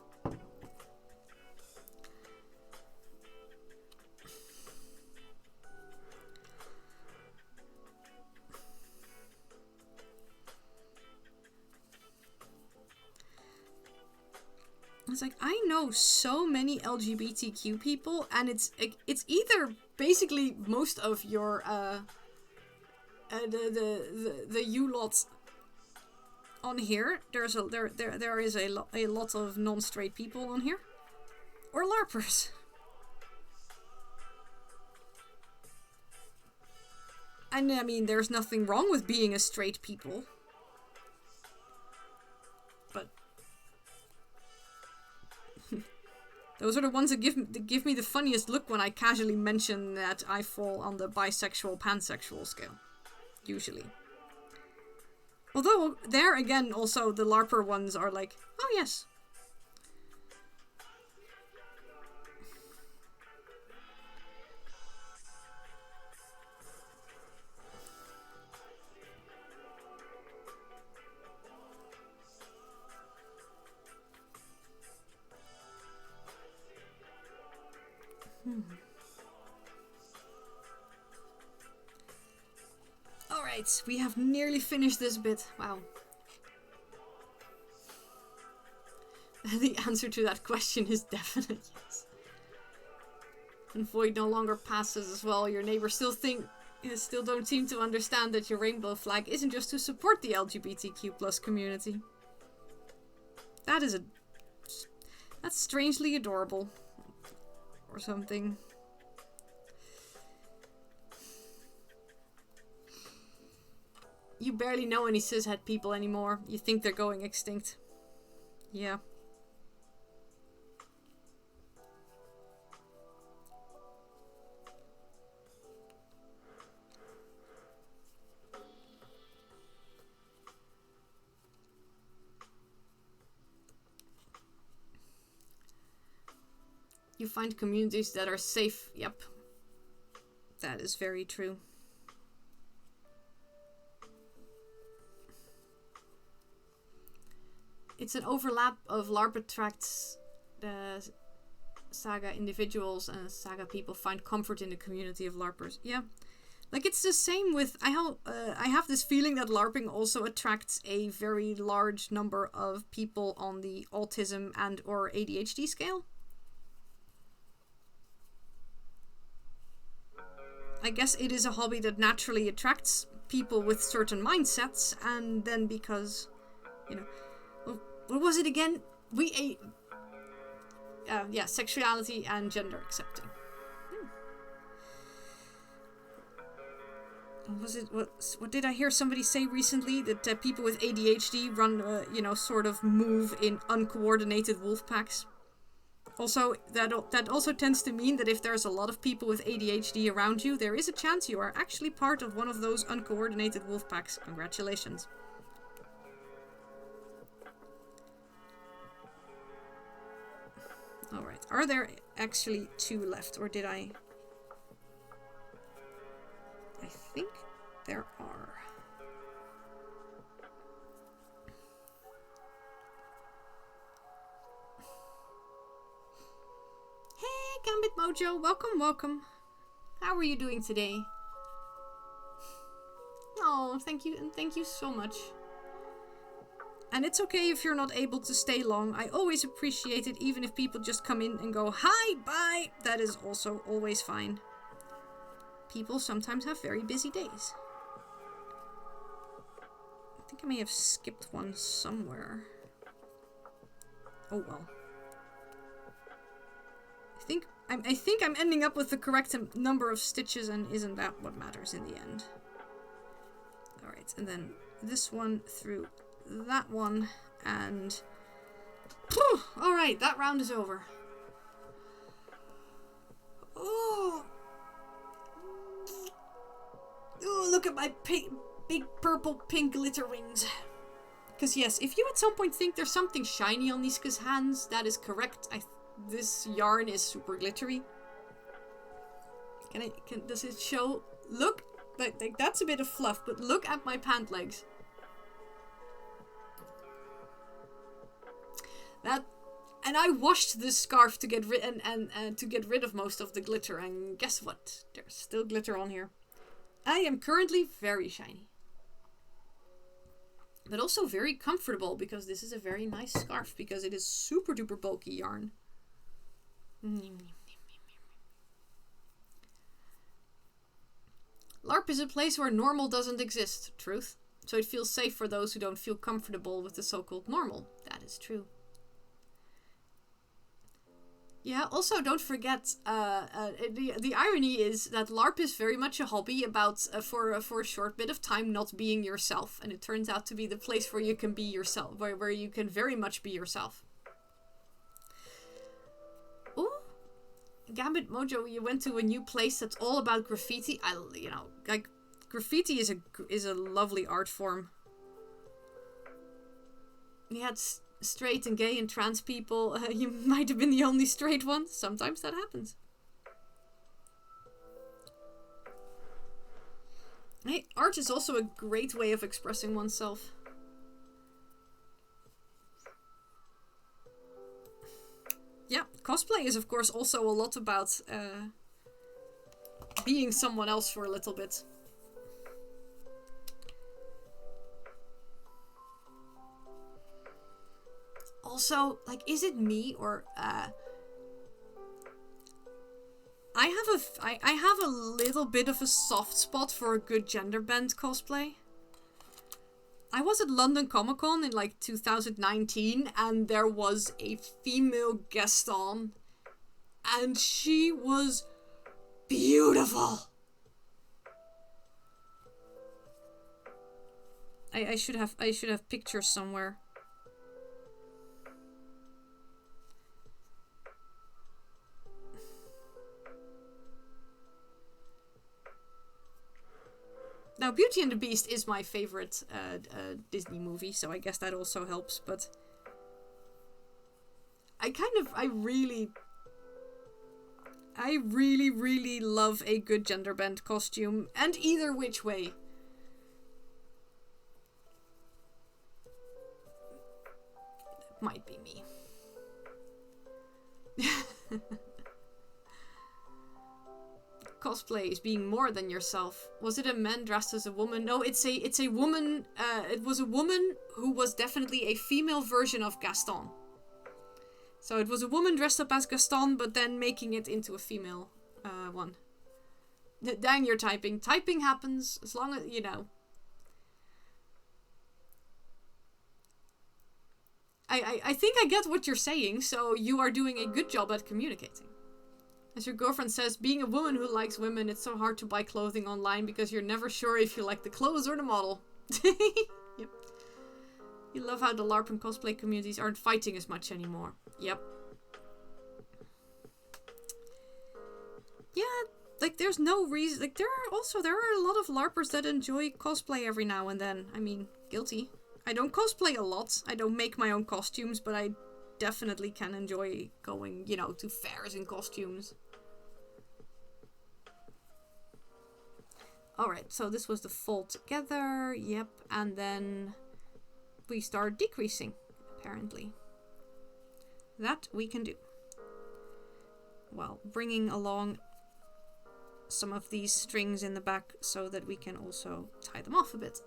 [SPEAKER 1] It's like, I know so many LGBTQ people, and it's either basically most of your the you lots on here. There is a lot of non-straight people on here, or LARPers. And I mean, there's nothing wrong with being a straight people. But those are the ones that give me the funniest look when I casually mention that I fall on the bisexual, pansexual scale. Usually. Although, there again, also, the LARPer ones are like, oh yes. Alright, we have nearly finished this bit. Wow. The answer to that question is definite yes. And Void no longer passes as well. Your neighbors still don't seem to understand that your rainbow flag isn't just to support the LGBTQ plus community. That's strangely adorable. Or something. You barely know any cishet people anymore. You think they're going extinct. Yeah. You find communities that are safe. Yep. That is very true. It's an overlap of LARP attracts Saga individuals and Saga people find comfort in the community of LARPers. Yeah. Like it's the same with... I have this feeling that LARPing also attracts a very large number of people on the autism and or ADHD scale. I guess it is a hobby that naturally attracts people with certain mindsets, and then because, you know, what was it again? Yeah, sexuality and gender accepting. Was it what did I hear somebody say recently, that people with ADHD run, you know, sort of move in uncoordinated wolf packs? Also, that also tends to mean that if there's a lot of people with ADHD around you, there is a chance you are actually part of one of those uncoordinated wolf packs. Congratulations. Alright, are there actually 2 left, or did I think there are. Hey, Gambit Mojo, welcome, welcome. How are you doing today? Oh, thank you, and thank you so much. And it's okay if you're not able to stay long. I always appreciate it, even if people just come in and go, hi, bye. That is also always fine. People sometimes have very busy days. I think I may have skipped one somewhere. Oh well. I think I'm ending up with the correct number of stitches, and isn't that what matters in the end? Alright, and then this one through that one, and... Alright, that round is over. Oh, look at my big purple pink glitter wings. Because yes, if you at some point think there's something shiny on Niska's hands, that is correct. This yarn is super glittery. Does it show? Look, like that's a bit of fluff, but look at my pant legs. And I washed this scarf to get rid and to get rid of most of the glitter, and guess what? There's still glitter on here. I am currently very shiny. But also very comfortable, because this is a very nice scarf, because it is super duper bulky yarn. LARP is a place where normal doesn't exist. Truth. So it feels safe for those who don't feel comfortable with the so-called normal. That is true. Yeah, also don't forget, the irony is that LARP is very much a hobby about, for a short bit of time, not being yourself. And it turns out to be the place where you can be yourself, where you can very much be yourself. Ooh, Gambit Mojo, you went to a new place that's all about graffiti. You know, like, graffiti is a lovely art form. We had straight and gay and trans people. You might have been the only straight one. Sometimes that happens. Hey, art is also a great way of expressing oneself. Yeah, cosplay is of course also a lot about being someone else for a little bit. Also, like, is it me or I have a little bit of a soft spot for a good gender bend cosplay. I was at London Comic Con in like 2019, and there was a female Gaston, and she was beautiful. I should have pictures somewhere. Now, Beauty and the Beast is my favorite Disney movie, so I guess that also helps, but I really, really love a good gender bent costume, and either which way. It might be me. Cosplay is being more than yourself. Was it a man dressed as a woman? No, it's a woman. It was a woman who was definitely a female version of Gaston. So it was a woman dressed up as Gaston, but then making it into a female one. Dang, you're typing. Typing happens as long as, you know. I think I get what you're saying, so you are doing a good job at communicating. As your girlfriend says, being a woman who likes women, it's so hard to buy clothing online because you're never sure if you like the clothes or the model. Yep. You love how the LARP and cosplay communities aren't fighting as much anymore. Yep. Yeah, like there's no reason. Like there are a lot of LARPers that enjoy cosplay every now and then. I mean, guilty. I don't cosplay a lot. I don't make my own costumes, but I definitely can enjoy going, you know, to fairs in costumes. Alright, so this was the fold together, yep, and then we start decreasing, apparently. That we can do. While bringing along some of these strings in the back so that we can also tie them off a bit.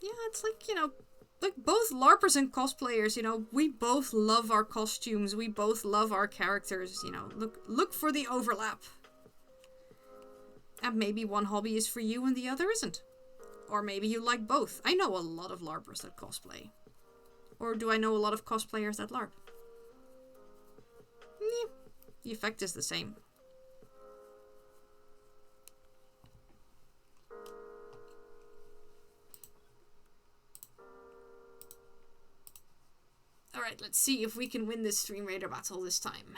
[SPEAKER 1] Yeah, it's like, you know, like both LARPers and cosplayers, you know, we both love our costumes, we both love our characters, you know, look for the overlap. And maybe one hobby is for you and the other isn't. Or maybe you like both. I know a lot of LARPers that cosplay. Or do I know a lot of cosplayers that LARP? Yeah, the effect is the same. Alright, let's see if we can win this Stream Raider battle this time.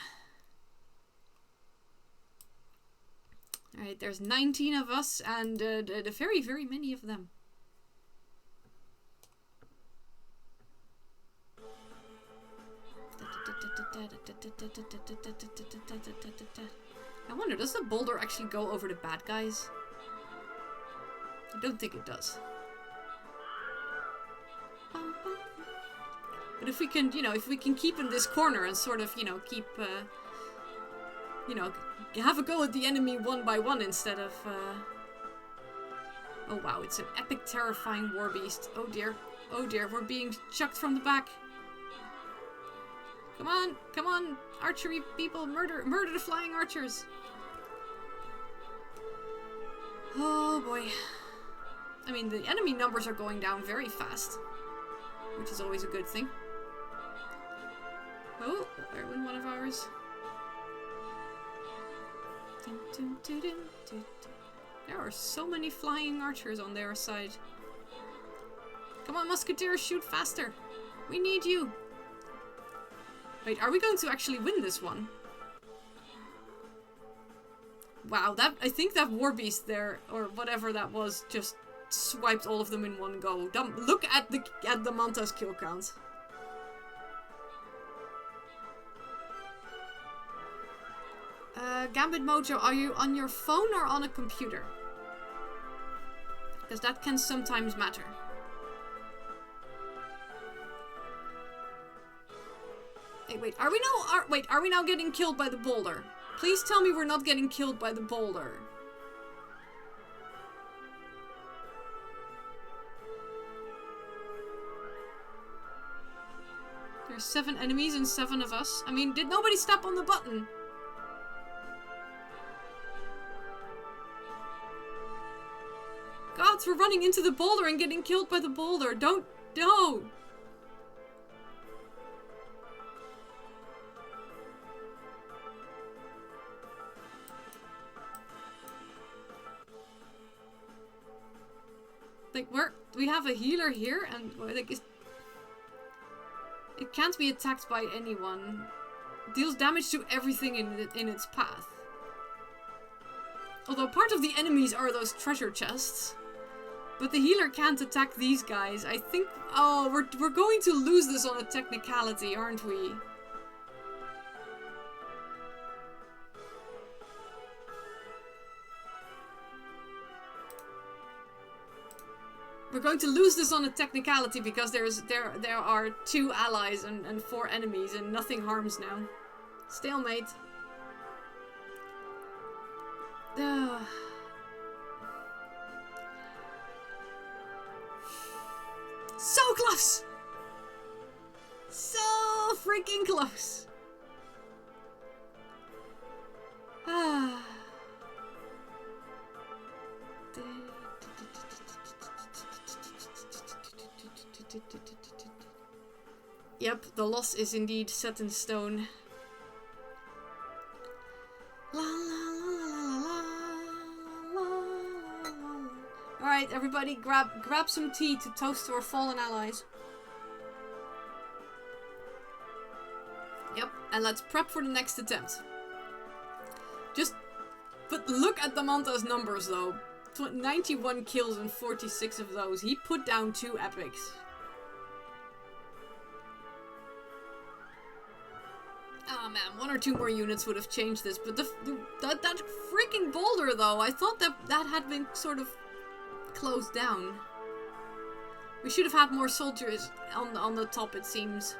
[SPEAKER 1] Alright, there's 19 of us and very, very many of them. I wonder, does the boulder actually go over the bad guys? I don't think it does. But if we can, you know, if we can keep in this corner and sort of, you know, keep, you know, have a go at the enemy one by one instead of, Oh wow, it's an epic, terrifying war beast. Oh dear, we're being chucked from the back. Come on, archery people, murder the flying archers. Oh boy. I mean, the enemy numbers are going down very fast, which is always a good thing. Oh, there went one of ours. There are so many flying archers on their side. Come on, musketeers, shoot faster. We need you. Wait, are we going to actually win this one? Wow, I think that war beast there, or whatever that was, just swiped all of them in one go. Look at the Manta's kill count. Gambit Mojo, are you on your phone or on a computer? Because that can sometimes matter. Hey, wait, are we now getting killed by the boulder? Please tell me we're not getting killed by the boulder. There's 7 enemies and 7 of us. I mean, did nobody step on the button? Gods, we're running into the boulder and getting killed by the boulder. No! Like, we have a healer here, and like it can't be attacked by anyone. Deals damage to everything in its path. Although part of the enemies are those treasure chests. But the healer can't attack these guys. I think... Oh, we're going to lose this on a technicality, aren't we? We're going to lose this on a technicality because there are 2 allies and 4 enemies and nothing harms now. Stalemate. So close! So freaking close! Yep, the loss is indeed set in stone. La la la la la la la la. Alright, everybody, grab some tea to toast to our fallen allies. Yep, and let's prep for the next attempt. But look at Damanta's numbers though. 91 kills and 46 of those. He put down 2 epics. Oh man, 1 or 2 more units would have changed this, but that freaking boulder though, I thought that had been sort of closed down. We should have had more soldiers on the top, it seems.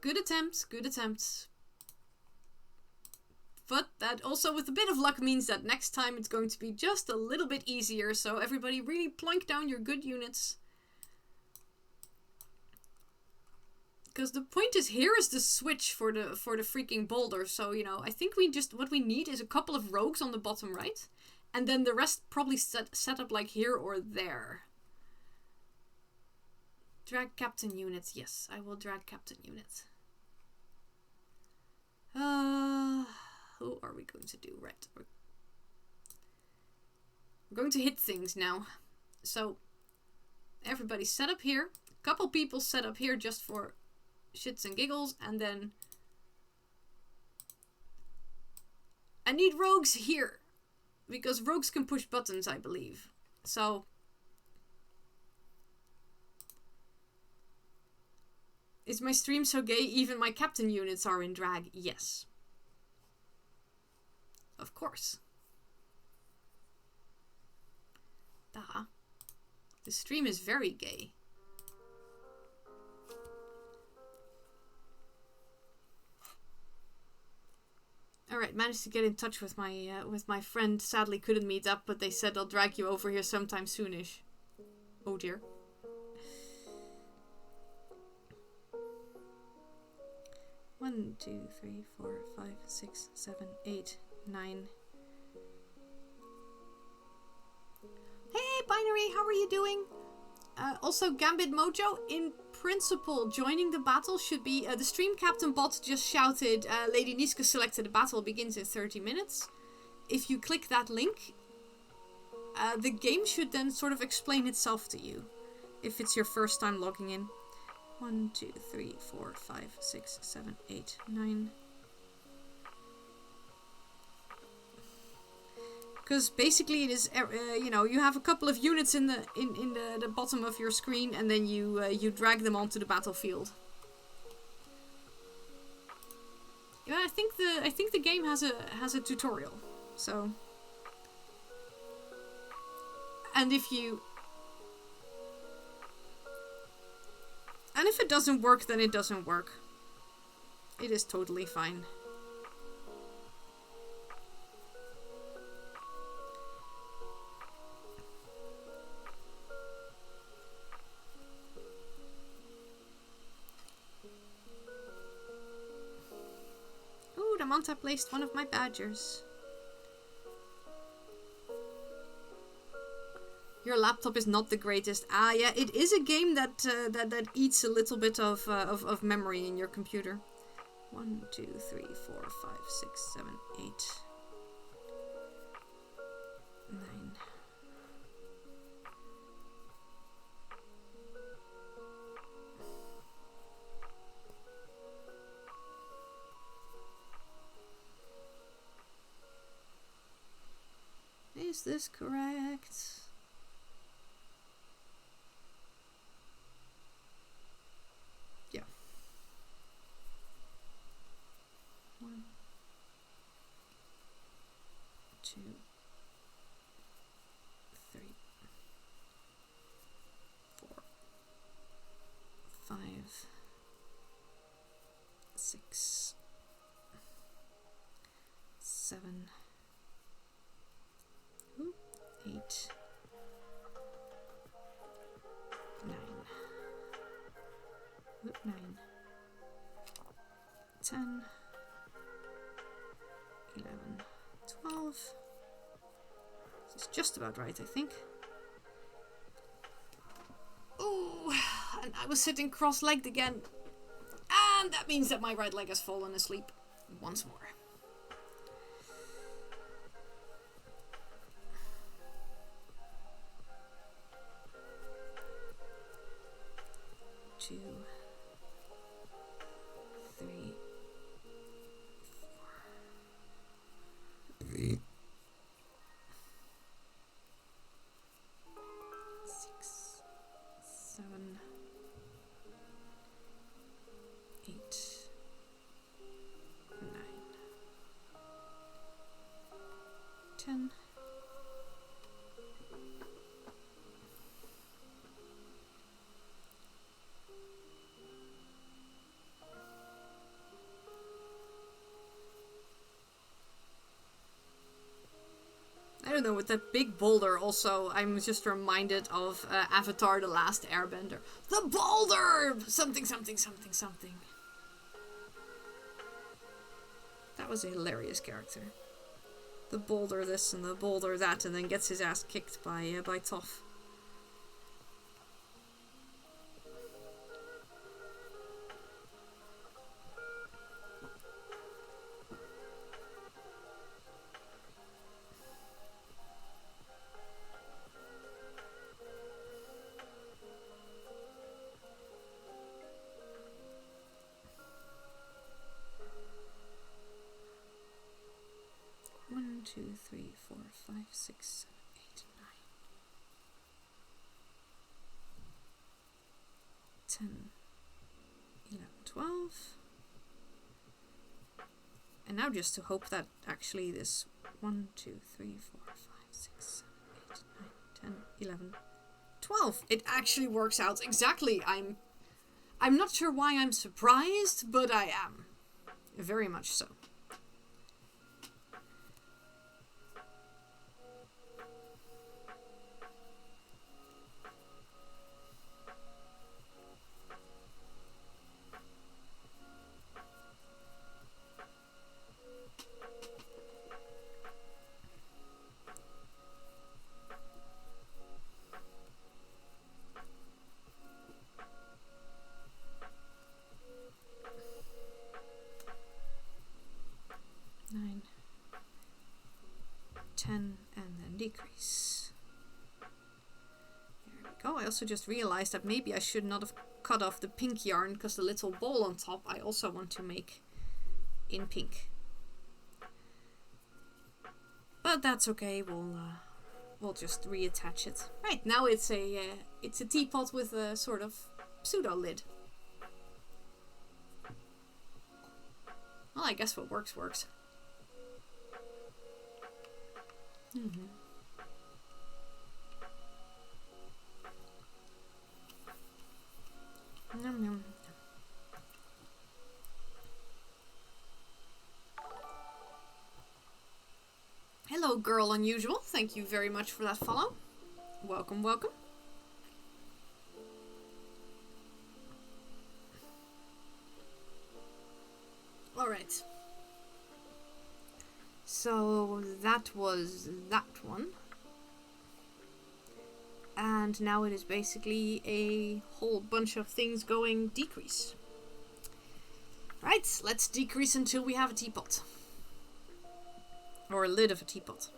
[SPEAKER 1] Good attempts, good attempts. But that also, with a bit of luck, means that next time it's going to be just a little bit easier, so everybody really plonk down your good units. Because the point is, here is the switch for the freaking boulder. So, you know, I think what we need is a couple of rogues on the bottom right. And then the rest probably set up like here or there. Drag captain units. Yes, I will drag captain units. Who are we going to do? Right. We're going to hit things now. So, everybody set up here. A couple people set up here just for shits and giggles, and then I need rogues here because rogues can push buttons, I believe. So is my stream so gay even my captain units are in drag? Yes, of course. Duh. The stream is very gay. Alright, managed to get in touch with my friend. Sadly couldn't meet up, but they said they'll drag you over here sometime soonish. Oh dear. One, 2, 3, 4, 5, 6, 7, 8, 9. Hey, Binary, how are you doing? Also, Gambit Mojo, in principle, joining the battle should be... the stream captain bot just shouted, Lady Niska selected, the battle begins in 30 minutes. If you click that link, the game should then sort of explain itself to you. If it's your first time logging in. 1, 2, 3, 4, 5, 6, 7, 8, 9... Because basically it is, you know, you have a couple of units in the bottom of your screen, and then you drag them onto the battlefield. Yeah, I think the game has a tutorial. So, and if it doesn't work, then it doesn't work. It is totally fine. Damanta placed one of my badgers. Your laptop is not the greatest. Ah, yeah, it is a game that that eats a little bit of memory in your computer. 1, 2, 3, 4, 5, 6, 7, 8. 9. Is this correct? Yeah. 1, 2, 3, 4, 5, 6, 7, 8, 9, 9, 10, 11, 12. This is just about right, I think. Oh, and I was sitting cross-legged again. And that means that my right leg has fallen asleep once more. Two, 3, 4, 6, 7, 8, 9, 10. I don't know, with that big boulder also, I'm just reminded of Avatar: The Last Airbender. The boulder! Something, something, something, something. That was a hilarious character. The boulder this and the boulder that, and then gets his ass kicked by Toph. One, 2, 3, 4, 5, 6, 7, 8, 9. 10, 11, 12. And now just to hope that actually this 1, 2, 3, 4, 5, 6, 7, 8, 9, 10, 11, 12. It actually works out exactly. I'm not sure why I'm surprised, but I am. Very much so. Nine, 10, and then decrease. There we go. I also just realized that maybe I should not have cut off the pink yarn, because the little ball on top I also want to make in pink. But that's okay. We'll just reattach it. Right, now it's a teapot with a sort of pseudo lid. Well, I guess what works works. Mm-hmm. Nom, nom. Hello, Girl Unusual. Thank you very much for that follow. Welcome, welcome. Alright. So that was that one. And now it is basically a whole bunch of things going decrease. Right, let's decrease until we have a teapot. Or a lid of a teapot.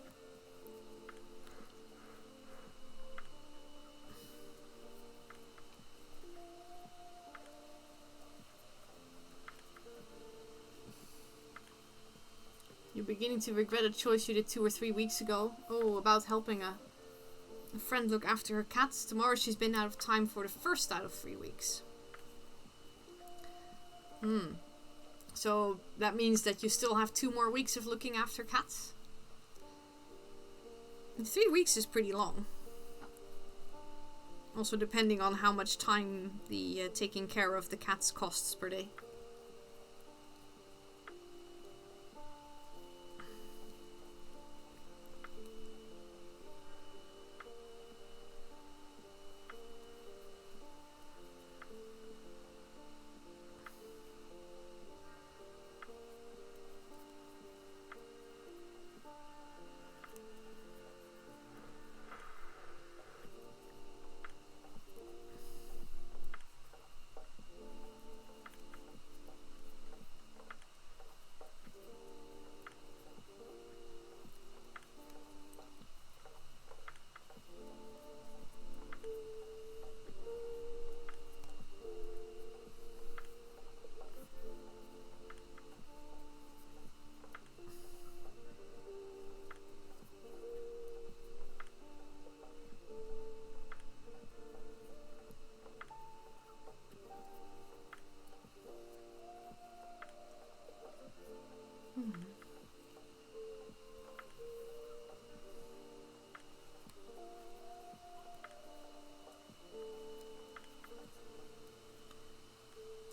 [SPEAKER 1] beginning to regret a choice you did 2 or 3 weeks ago. Oh, about helping a friend look after her cats. Tomorrow she's been out of time for the first out of 3 weeks. So that means that you still have 2 more weeks of looking after cats? And 3 weeks is pretty long. Also depending on how much time the taking care of the cats costs per day.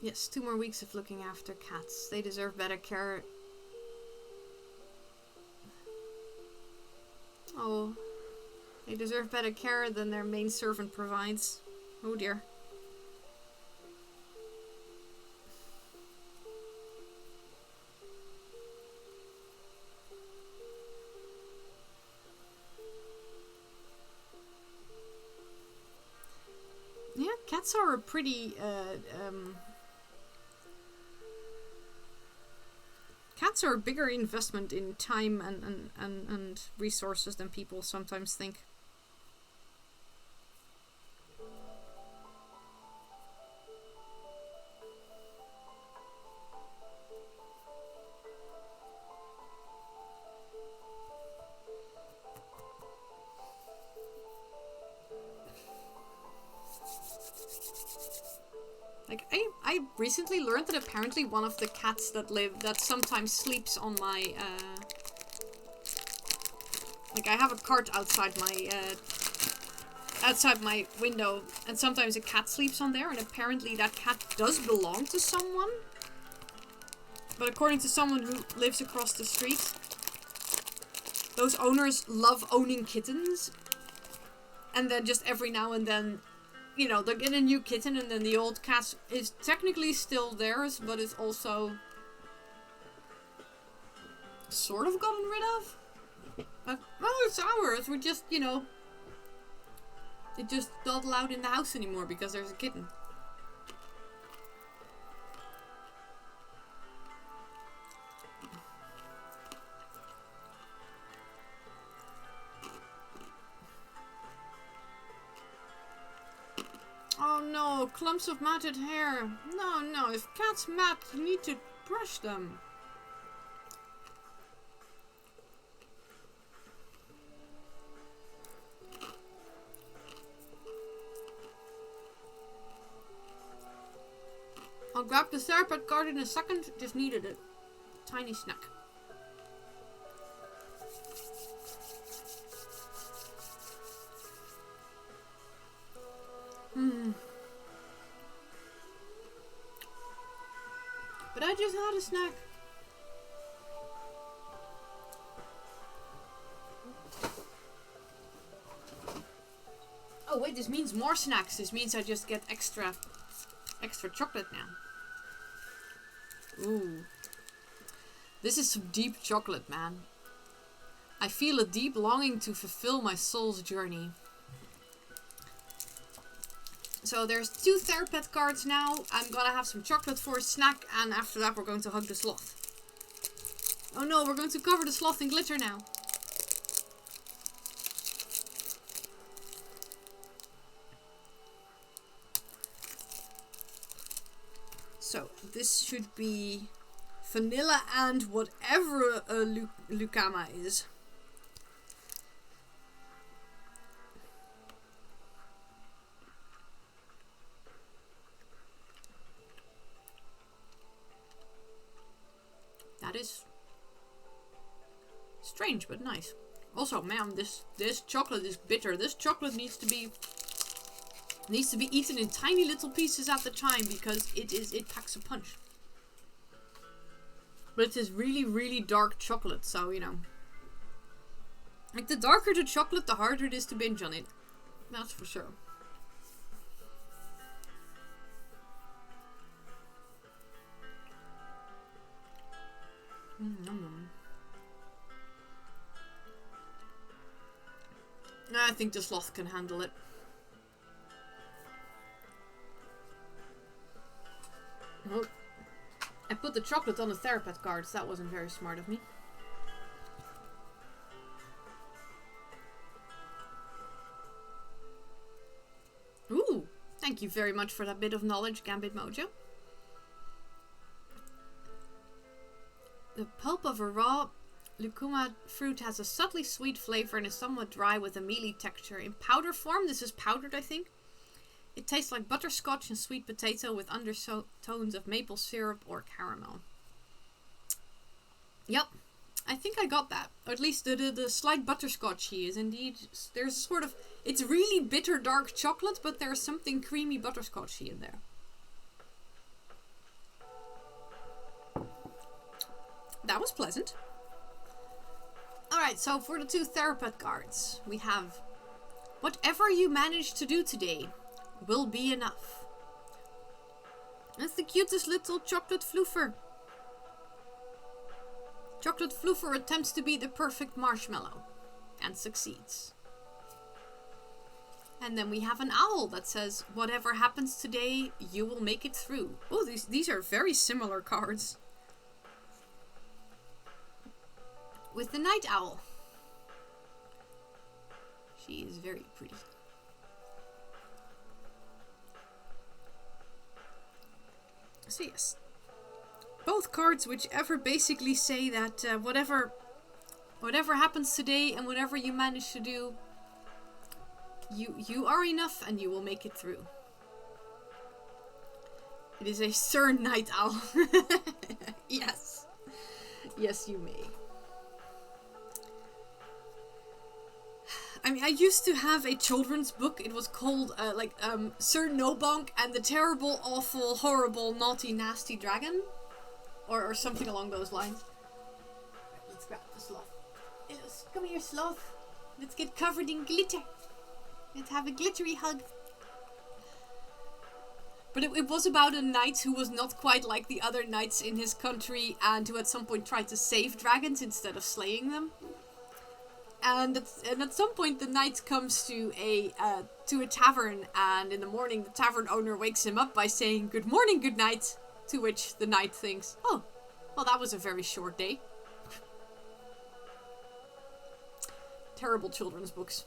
[SPEAKER 1] Yes, 2 more weeks of looking after cats. They deserve better care. Oh, they deserve better care than their main servant provides. Oh dear. Yeah, cats are a pretty cats are a bigger investment in time and resources than people sometimes think. Like, I recently learned that apparently one of the cats that sometimes sleeps on my, like, I have a cart outside my window, and sometimes a cat sleeps on there, and apparently that cat does belong to someone. But according to someone who lives across the street, those owners love owning kittens, and then just every now and then, you know, they'll get a new kitten, and then the old cat is technically still theirs, but is also sort of gotten rid of. Like, oh, it's ours. We're just, you know, it's just not allowed in the house anymore because there's a kitten. Oh no, clumps of matted hair. No, if cats mat, you need to brush them. I'll grab the therapist card in a second, just needed a tiny snack. But I just had a snack. Oh wait, this means more snacks. This means I just get extra chocolate now. Ooh. This is some deep chocolate, man. I feel a deep longing to fulfill my soul's journey. So there's 2 therapet cards now. I'm gonna have some chocolate for a snack, and after that we're going to hug the sloth. Oh no, we're going to cover the sloth in glitter now. So this should be vanilla and whatever a lucama is. That is strange, but nice. Also, man, this chocolate is bitter. This chocolate needs to be eaten in tiny little pieces at the time because it packs a punch. But it is really, really dark chocolate, so you know. Like the darker the chocolate, the harder it is to binge on it. That's for sure. I think the sloth can handle it. Oh, I put the chocolate on the teapot cards. That wasn't very smart of me. Ooh, thank you very much for that bit of knowledge, Gambit Mojo. The pulp of a raw lucuma fruit has a subtly sweet flavor and is somewhat dry with a mealy texture. In powder form, this is powdered, I think. It tastes like butterscotch and sweet potato with undertones of maple syrup or caramel. Yep, I think I got that. Or at least the slight butterscotchy is indeed... There's sort of... It's really bitter dark chocolate, but there's something creamy butterscotchy in there. That was pleasant. Alright, so for the 2 teapot cards, we have... Whatever you manage to do today will be enough. That's the cutest little chocolate floofer. Chocolate floofer attempts to be the perfect marshmallow. And succeeds. And then we have an owl that says, whatever happens today, you will make it through. Oh, these are very similar cards. With the night owl. She is very pretty. So yes. Both cards whichever basically say that whatever happens today and whatever you manage to do, you are enough and you will make it through. It is a stern night owl. Yes. Yes, you may. I mean, I used to have a children's book. It was called, Sir Nobonk and the Terrible, Awful, Horrible, Naughty, Nasty Dragon. Or something along those lines. Let's grab the sloth. Come here, sloth. Let's get covered in glitter. Let's have a glittery hug. But it was about a knight who was not quite like the other knights in his country and who at some point tried to save dragons instead of slaying them. And at some point the knight comes to a tavern, and in the morning the tavern owner wakes him up by saying, "Good morning, good knight." To which the knight thinks, "Oh, well, that was a very short day." Terrible children's books.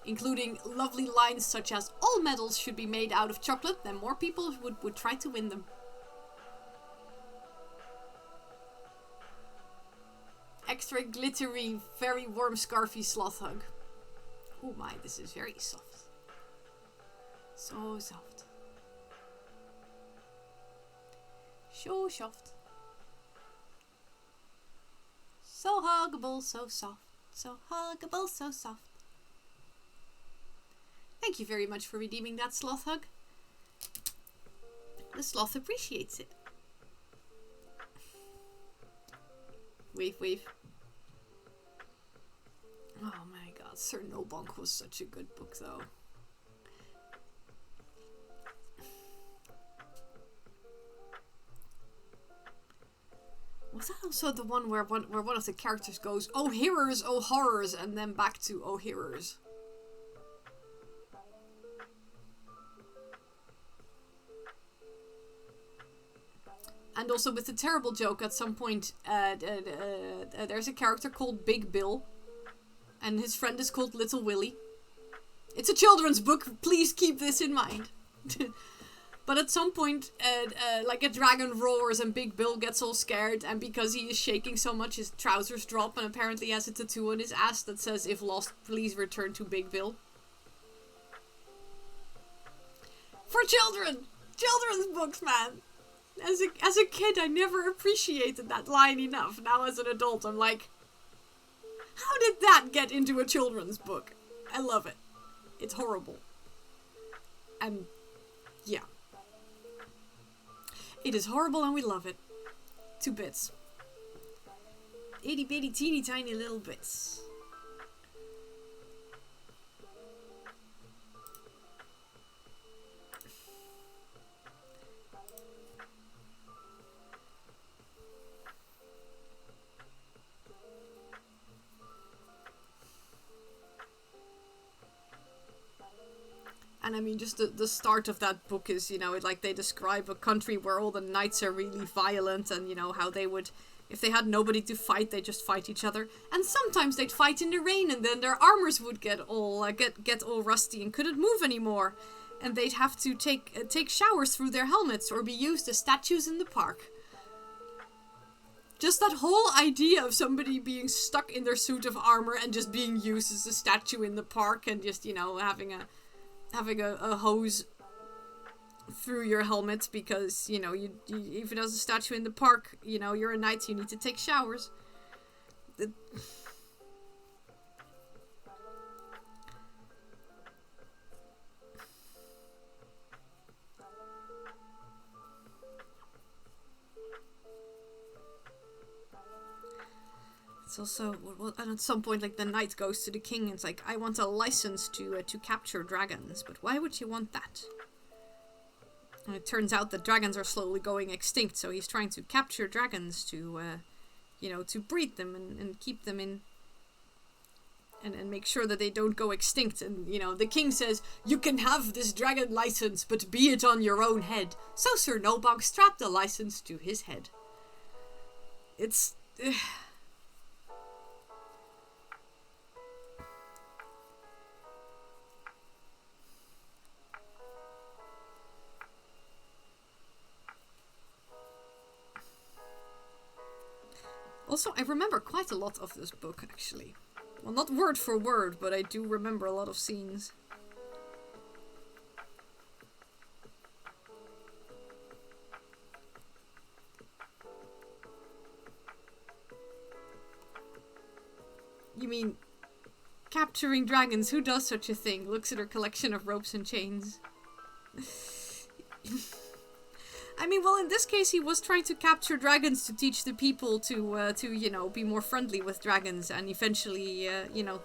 [SPEAKER 1] Including lovely lines such as, "All medals should be made out of chocolate, then more people would try to win them." Extra glittery, very warm, scarfy sloth hug. Oh my, this is very soft. So soft. So soft. So huggable, so soft. So huggable, so soft. Thank you very much for redeeming that sloth hug. The sloth appreciates it. Wave, wave. Oh my god, Sir Nobonk was such a good book though. Was that also the one where one of the characters goes, "Oh hearers, oh horrors," and then back to "Oh hearers"? And also with the terrible joke at some point, there's a character called Big Bill, and his friend is called Little Willy. It's a children's book, please keep this in mind. But at some point, like a dragon roars and Big Bill gets all scared, and because he is shaking so much, his trousers drop, and apparently has a tattoo on his ass that says, "If lost, please return to Big Bill." For children! Children's books, man! As a kid, I never appreciated that line enough. Now as an adult, I'm like, how did that get into a children's book? I love it. It's horrible. And, yeah. It is horrible and we love it. 2 bits. Itty bitty teeny tiny little bits. And I mean, just the start of that book is, you know, like they describe a country where all the knights are really violent, and, you know, how they would, if they had nobody to fight, they just fight each other. And sometimes they'd fight in the rain, and then their armors would get all rusty and couldn't move anymore. And they'd have to take showers through their helmets or be used as statues in the park. Just that whole idea of somebody being stuck in their suit of armor and just being used as a statue in the park, and just, you know, having a hose through your helmet because, you know, you even as a statue in the park, you know, you're a knight, you need to take showers. It's also, and at some point, like, the knight goes to the king and it's like, I want a license to capture dragons, but why would you want that? And it turns out that dragons are slowly going extinct, so he's trying to capture dragons to, you know, to breed them and keep them in, and make sure that they don't go extinct. And, you know, the king says, you can have this dragon license, but be it on your own head. So Sir Nobog strapped the license to his head. It's... Also, I remember quite a lot of this book, actually. Well, not word for word, but I do remember a lot of scenes. You mean capturing dragons? Who does such a thing? Looks at her collection of ropes and chains. I mean, well, in this case, he was trying to capture dragons to teach the people to you know, be more friendly with dragons, and eventually, you know,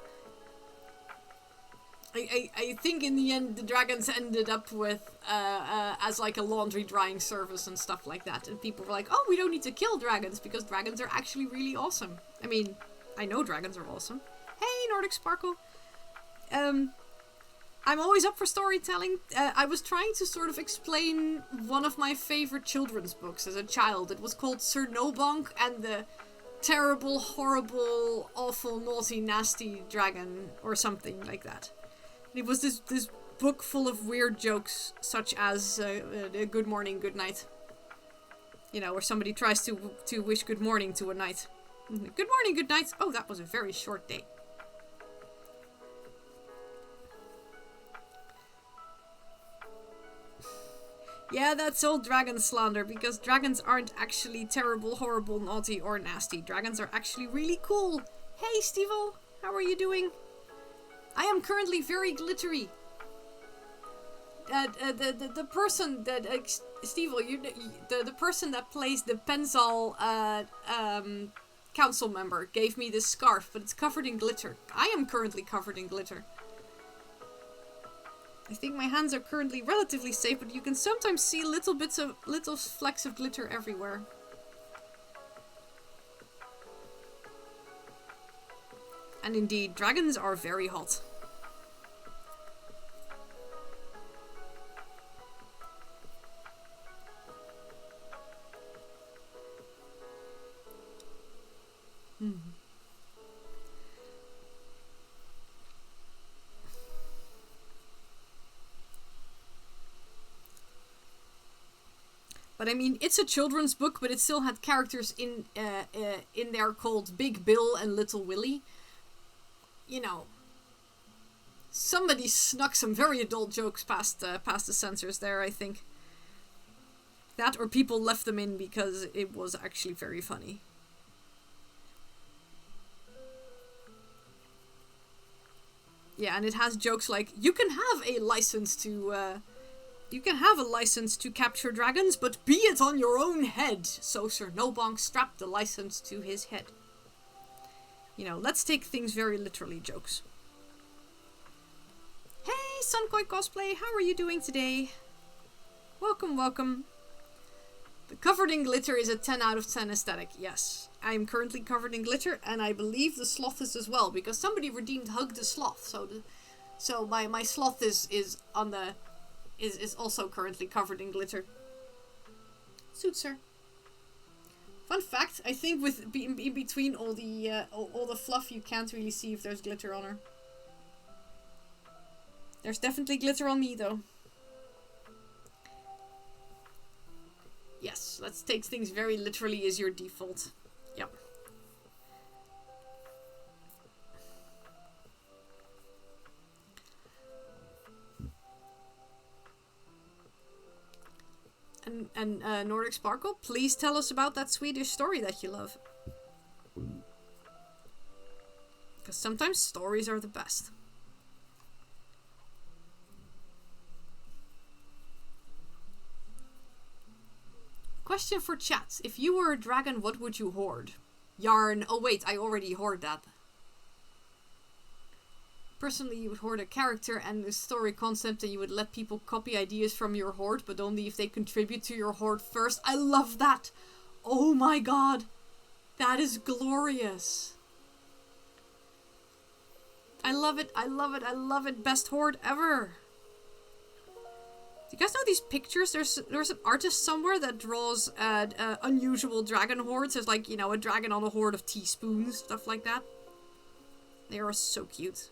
[SPEAKER 1] I think in the end the dragons ended up with as like a laundry drying service and stuff like that, and people were like, oh, we don't need to kill dragons because dragons are actually really awesome. I mean, I know dragons are awesome. Hey, Nordic Sparkle. I'm always up for storytelling. I was trying to sort of explain one of my favorite children's books as a child. It was called Sir Nobonk and the Terrible, Horrible, Awful, Naughty, Nasty Dragon, or something like that. It was this book full of weird jokes, such as good morning, good night. You know, where somebody tries to wish good morning to a knight. Good morning, good night. Oh, that was a very short day. Yeah, that's all dragon slander, because dragons aren't actually terrible, horrible, naughty, or nasty. Dragons are actually really cool. Hey, Stevo, how are you doing? I am currently very glittery. The person that Stevo, the person that plays the Penzal council member gave me this scarf, but it's covered in glitter. I am currently covered in glitter. I think my hands are currently relatively safe, but you can sometimes see little flecks of glitter everywhere. And indeed, dragons are very hot. But I mean, it's a children's book, but it still had characters in there called Big Bill and Little Willie. You know, somebody snuck some very adult jokes past the censors there, I think. That or people left them in because it was actually very funny. Yeah, and it has jokes like, you can have a license to capture dragons, but be it on your own head. So Sir Nobonk strapped the license to his head. You know, let's take things very literally jokes. Hey, Sunkoi Cosplay, how are you doing today? Welcome, welcome. The covered in glitter is a 10 out of 10 aesthetic. Yes, I'm currently covered in glitter, and I believe the sloth is as well, because somebody redeemed Hug the Sloth. So my sloth is also currently covered in glitter. Suits her. Fun fact: I think in between all the fluff, you can't really see if there's glitter on her. There's definitely glitter on me, though. Yes, let's take things very literally as your default. Yep. And Nordic Sparkle, please tell us about that Swedish story that you love. Because sometimes stories are the best. Question for chat. If you were a dragon, what would you hoard? Yarn. Oh wait, I already hoard that. Personally, you would hoard a character and a story concept, and you would let people copy ideas from your hoard, but only if they contribute to your hoard first. I love that! Oh my god! That is glorious! I love it, I love it, I love it! Best hoard ever! Do you guys know these pictures? There's an artist somewhere that draws unusual dragon hoards. There's like, you know, a dragon on a hoard of teaspoons, stuff like that. They are so cute.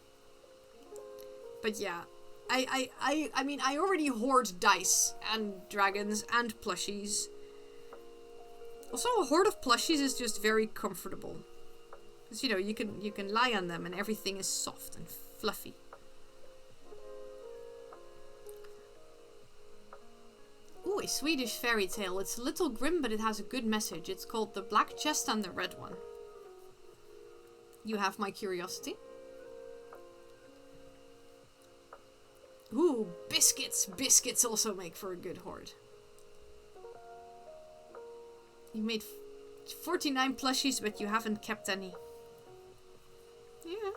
[SPEAKER 1] But yeah, I mean, I already hoard dice and dragons and plushies. Also, a hoard of plushies is just very comfortable. Because, you know, you can lie on them and everything is soft and fluffy. Ooh, a Swedish fairy tale. It's a little grim, but it has a good message. It's called The Black Chest and the Red One. You have my curiosity. Ooh, biscuits. Biscuits also make for a good hoard. You made 49 plushies, but you haven't kept any. Yeah.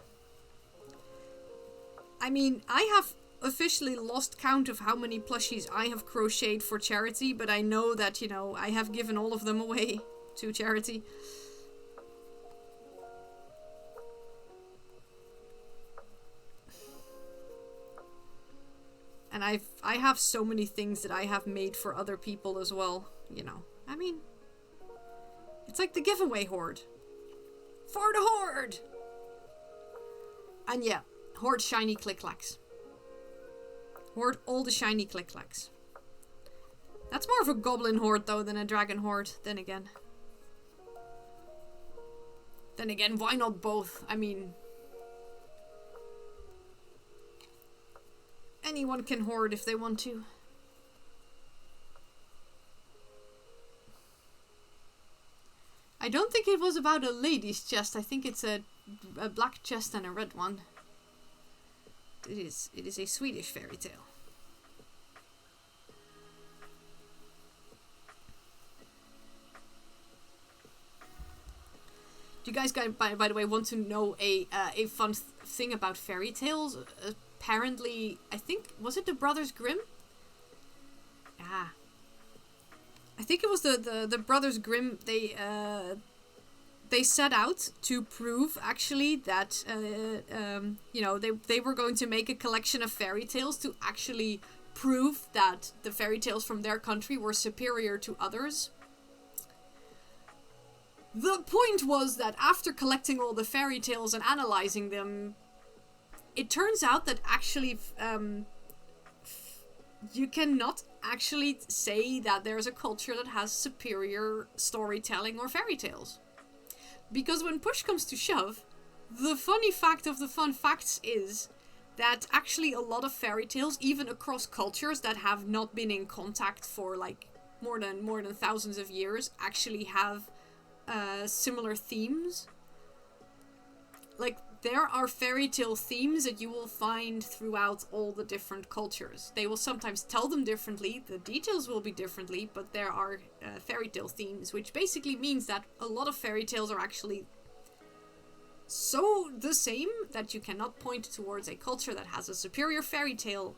[SPEAKER 1] I mean, I have officially lost count of how many plushies I have crocheted for charity, but I know that, you know, I have given all of them away to charity. And I have so many things that I have made for other people as well, you know. I mean, it's like the giveaway hoard. For the hoard! And yeah, hoard shiny click-clacks. Hoard all the shiny click-clacks. That's more of a goblin hoard though than a dragon hoard, then again. Then again, why not both? I mean, anyone can hoard if they want to. I don't think it was about a lady's chest. I think it's a black chest and a red one. It is a Swedish fairy tale. Do you guys, by the way, want to know a fun thing about fairy tales? Apparently, I think, was it the Brothers Grimm? Ah. I think it was the Brothers Grimm. They set out to prove, actually, that, you know, they were going to make a collection of fairy tales to actually prove that the fairy tales from their country were superior to others. The point was that after collecting all the fairy tales and analyzing them, it turns out that actually you cannot actually say that there's a culture that has superior storytelling or fairy tales. Because when push comes to shove, the funny fact of the fun facts is that actually a lot of fairy tales, even across cultures that have not been in contact for like more than thousands of years, actually have similar themes. Like, there are fairy tale themes that you will find throughout all the different cultures. They will sometimes tell them differently, the details will be differently, but there are fairy tale themes, which basically means that a lot of fairy tales are actually so the same that you cannot point towards a culture that has a superior fairy tale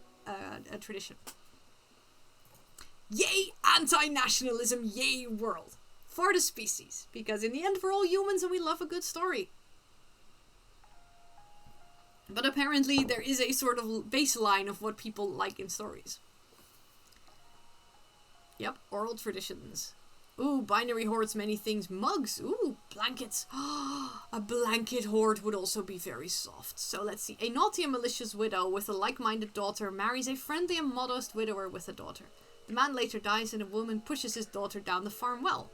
[SPEAKER 1] tradition. Yay anti-nationalism, yay world. For the species. Because in the end we're all humans and we love a good story. But apparently there is a sort of baseline of what people like in stories. Yep, oral traditions. Ooh, binary hoards many things. Mugs. Ooh, blankets. A blanket hoard would also be very soft. So let's see. A naughty and malicious widow with a like-minded daughter marries a friendly and modest widower with a daughter. The man later dies and a woman pushes his daughter down the farm well.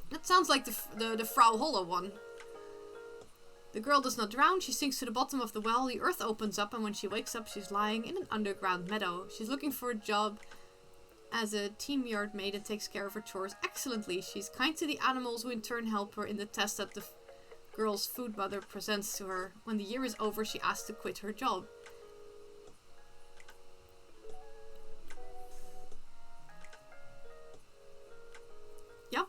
[SPEAKER 1] That sounds like the Frau Holle one. The girl does not drown, she sinks to the bottom of the well, the earth opens up, and when she wakes up she's lying in an underground meadow. She's looking for a job as a team yard maid and takes care of her chores excellently. She's kind to the animals who in turn help her in the test that the girl's food mother presents to her. When the year is over, she asks to quit her job. Yep.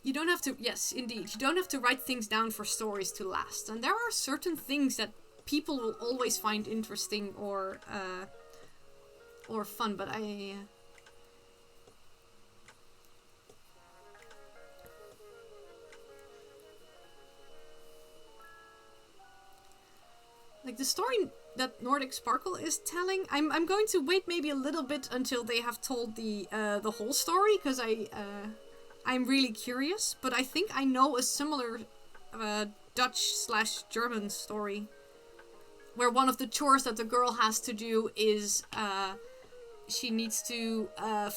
[SPEAKER 1] You don't have to, yes, indeed, you don't have to write things down for stories to last. And there are certain things that people will always find interesting or fun, but like the story that Nordic Sparkle is telling, I'm going to wait maybe a little bit until they have told the whole story, because I'm really curious, but I think I know a similar Dutch/German story where one of the chores that the girl has to do is she needs to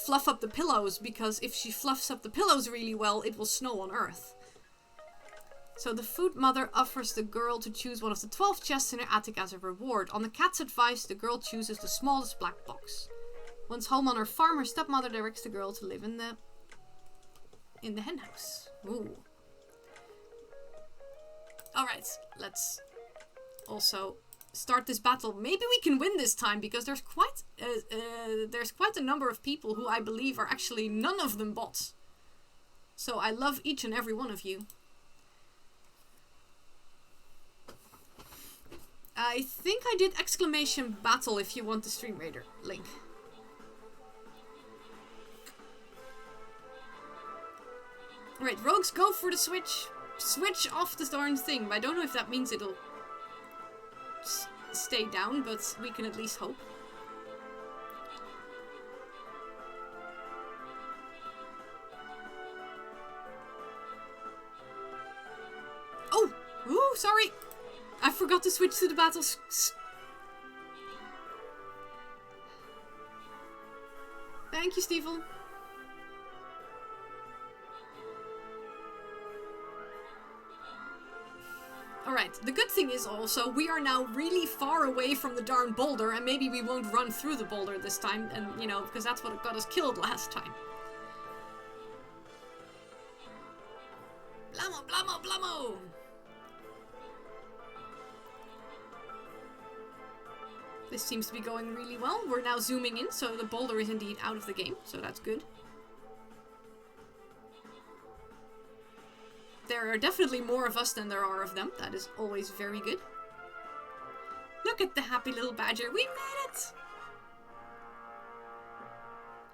[SPEAKER 1] fluff up the pillows, because if she fluffs up the pillows really well, it will snow on Earth. So the food mother offers the girl to choose one of the 12 chests in her attic as a reward. On the cat's advice, the girl chooses the smallest black box. Once home on her farm, her stepmother directs the girl to live in the hen house. Ooh. Alright, let's also start this battle. Maybe we can win this time, because there's quite a number of people who I believe are actually none of them bots. So I love each and every one of you. I think I did exclamation battle if you want the Stream Raider link. Alright, rogues, go for the switch. Switch off the darn thing. I don't know if that means it'll stay down, but we can at least hope. Oh! Ooh, sorry! I forgot to switch to the battles. Thank you, Steven. Alright, the good thing is also, we are now really far away from the darn boulder, and maybe we won't run through the boulder this time, and, you know, because that's what got us killed last time. Blamo, blamo, blamo! This seems to be going really well. We're now zooming in, so the boulder is indeed out of the game, so that's good. There are definitely more of us than there are of them. That is always very good. Look at the happy little badger. We made it!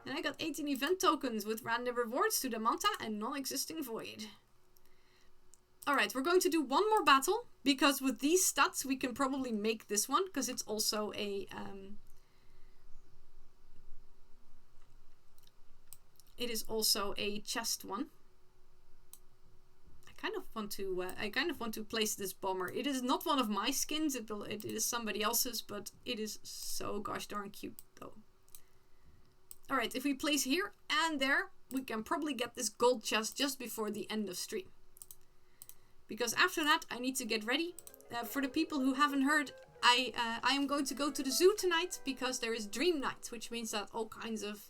[SPEAKER 1] And I got 18 event tokens with random rewards to the Manta and non-existing void. Alright, we're going to do one more battle, because with these stats we can probably make this one, because it's also a... it is also a chest one. I kind of want to. I kind of want to place this bomber. It is not one of my skins. It is somebody else's, but it is so gosh darn cute though. All right, if we place here and there, we can probably get this gold chest just before the end of stream. Because after that, I need to get ready. For the people who haven't heard, I am going to go to the zoo tonight because there is Dream Night, which means that all kinds of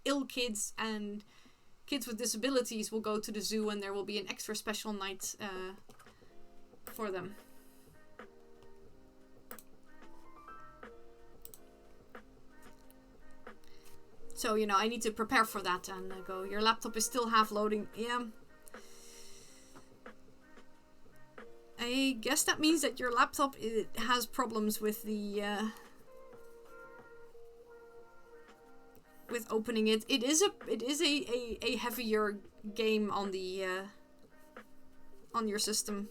[SPEAKER 1] ill kids and kids with disabilities will go to the zoo, and there will be an extra special night for them. So, you know, I need to prepare for that and go, your laptop is still half loading. Yeah. I guess that means that your laptop has problems with the with opening it. It is a heavier game on the on your system.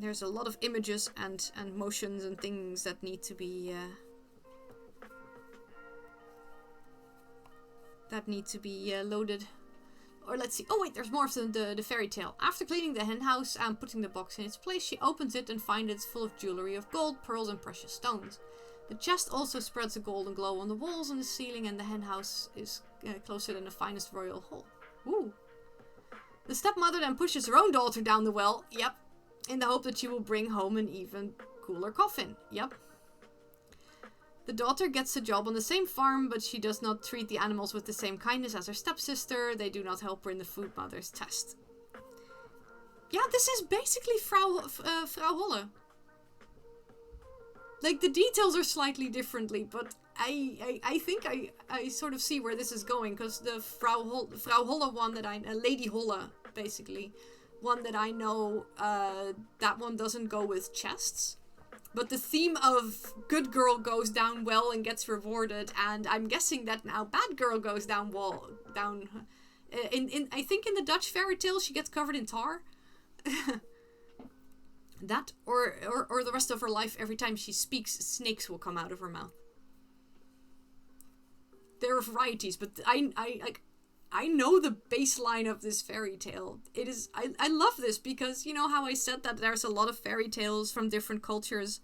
[SPEAKER 1] There's a lot of images and motions and things that need to be loaded. Or let's see. Oh wait, there's more of the fairy tale. After cleaning the hen house and putting the box in its place, she opens it and finds it's full of jewelry of gold, pearls and precious stones. The chest also spreads a golden glow on the walls and the ceiling, and the hen house is closer than the finest royal hall. Ooh. The stepmother then pushes her own daughter down the well. Yep. In the hope that she will bring home an even cooler coffin. Yep. The daughter gets a job on the same farm, but she does not treat the animals with the same kindness as her stepsister. They do not help her in the food mother's test. Yeah, this is basically Frau Holle. Like, the details are slightly differently, but I think I sort of see where this is going, because the Frau Holle one that Lady Holle, basically, one that I know, that one doesn't go with chests. But the theme of good girl goes down well and gets rewarded, and I'm guessing that now bad girl goes down well. I think in the Dutch fairy tale she gets covered in tar. That or the rest of her life, every time she speaks, snakes will come out of her mouth. There are varieties, but I know the baseline of this fairy tale. It is I love this because, you know how I said that there's a lot of fairy tales from different cultures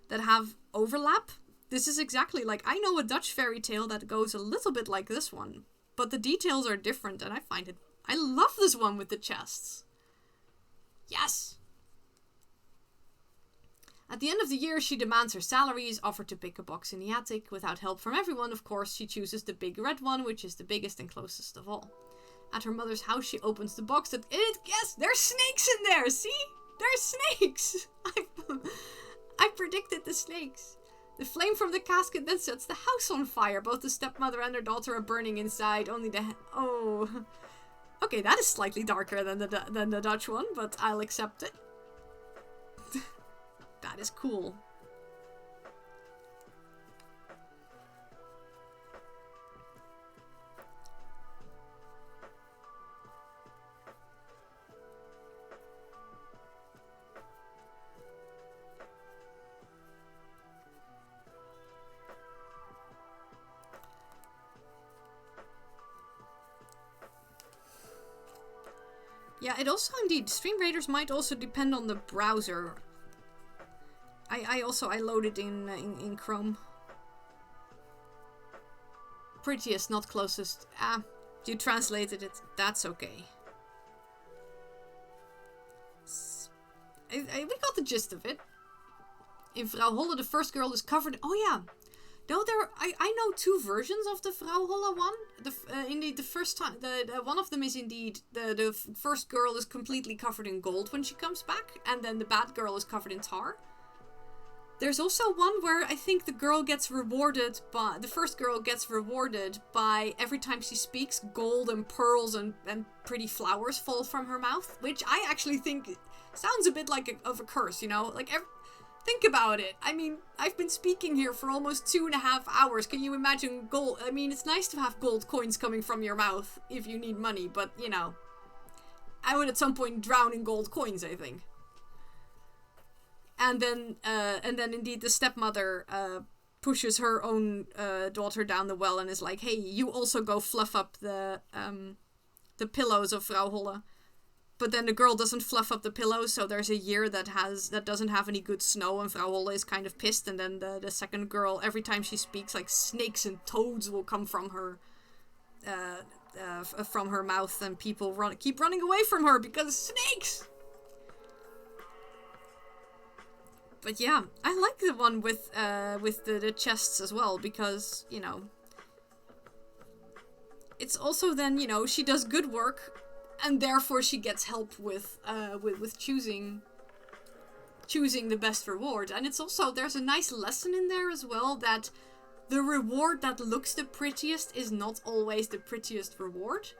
[SPEAKER 1] that have overlap? This is exactly like, I know a Dutch fairy tale that goes a little bit like this one, but the details are different, and I love this one with the chests. Yes! At the end of the year, she demands her salary is offered to pick a box in the attic. Without help from everyone, of course, she chooses the big red one, which is the biggest and closest of all. At her mother's house, she opens the box and yes, there's snakes in there! See? There's snakes! I predicted the snakes. The flame from the casket then sets the house on fire. Both the stepmother and her daughter are burning inside. Only oh. Okay, that is slightly darker than the Dutch one, but I'll accept it. That is cool. Yeah, it also indeed, Stream Raiders might also depend on the browser. I loaded in Chrome. Prettiest, not closest. Ah, you translated it. That's okay. We got the gist of it. In Frau Holle, the first girl is covered. Oh yeah. No, I know two versions of the Frau Holle one. Indeed, the first time, the one of them is indeed the first girl is completely covered in gold when she comes back, and then the bad girl is covered in tar. There's also one where I think the girl gets rewarded by... The first girl gets rewarded by every time she speaks, gold and pearls and pretty flowers fall from her mouth. Which I actually think sounds a bit like of a curse, you know? Like, think about it. I mean, I've been speaking here for almost 2.5 hours. Can you imagine gold? I mean, it's nice to have gold coins coming from your mouth if you need money. But, you know, I would at some point drown in gold coins, I think. And then indeed the stepmother pushes her own daughter down the well and is like, hey, you also go fluff up the pillows of Frau Holle. But then the girl doesn't fluff up the pillows, so there's a year that doesn't have any good snow, and Frau Holle is kind of pissed. And then the second girl, every time she speaks, like snakes and toads will come from her mouth, and people keep running away from her because snakes. But yeah, I like the one with the chests as well, because, you know, it's also then, you know, she does good work, and therefore she gets help with choosing the best reward. And it's also, there's a nice lesson in there as well, that the reward that looks the prettiest is not always the prettiest reward.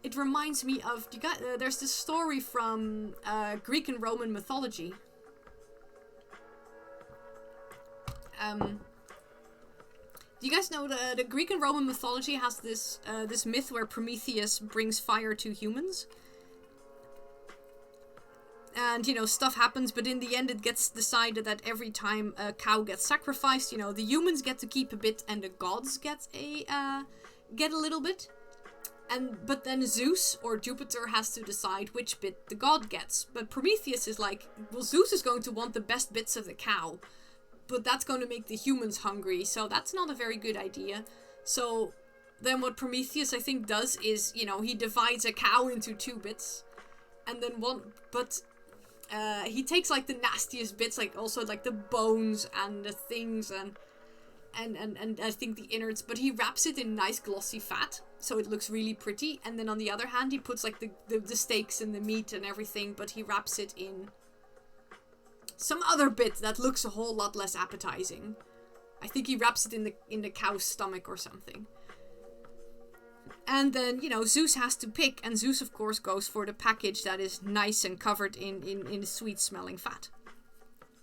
[SPEAKER 1] It reminds me of, there's this story from Greek and Roman mythology. Do you guys know the Greek and Roman mythology has this myth where Prometheus brings fire to humans? And, you know, stuff happens, but in the end it gets decided that every time a cow gets sacrificed, you know, the humans get to keep a bit and the gods get a little bit. But then Zeus or Jupiter has to decide which bit the god gets. But Prometheus is like, well, Zeus is going to want the best bits of the cow, but that's going to make the humans hungry, so that's not a very good idea. So then what Prometheus, I think, does is, you know, he divides a cow into 2 bits, and then he takes, like, the nastiest bits, like, also, like, the bones and the things, and I think the innards, but he wraps it in nice glossy fat, so it looks really pretty, and then on the other hand, he puts, like, the steaks and the meat and everything, but he wraps it in some other bit that looks a whole lot less appetizing. I think he wraps it in the cow's stomach or something. And then, you know, Zeus has to pick, and Zeus, of course, goes for the package that is nice and covered in sweet-smelling fat.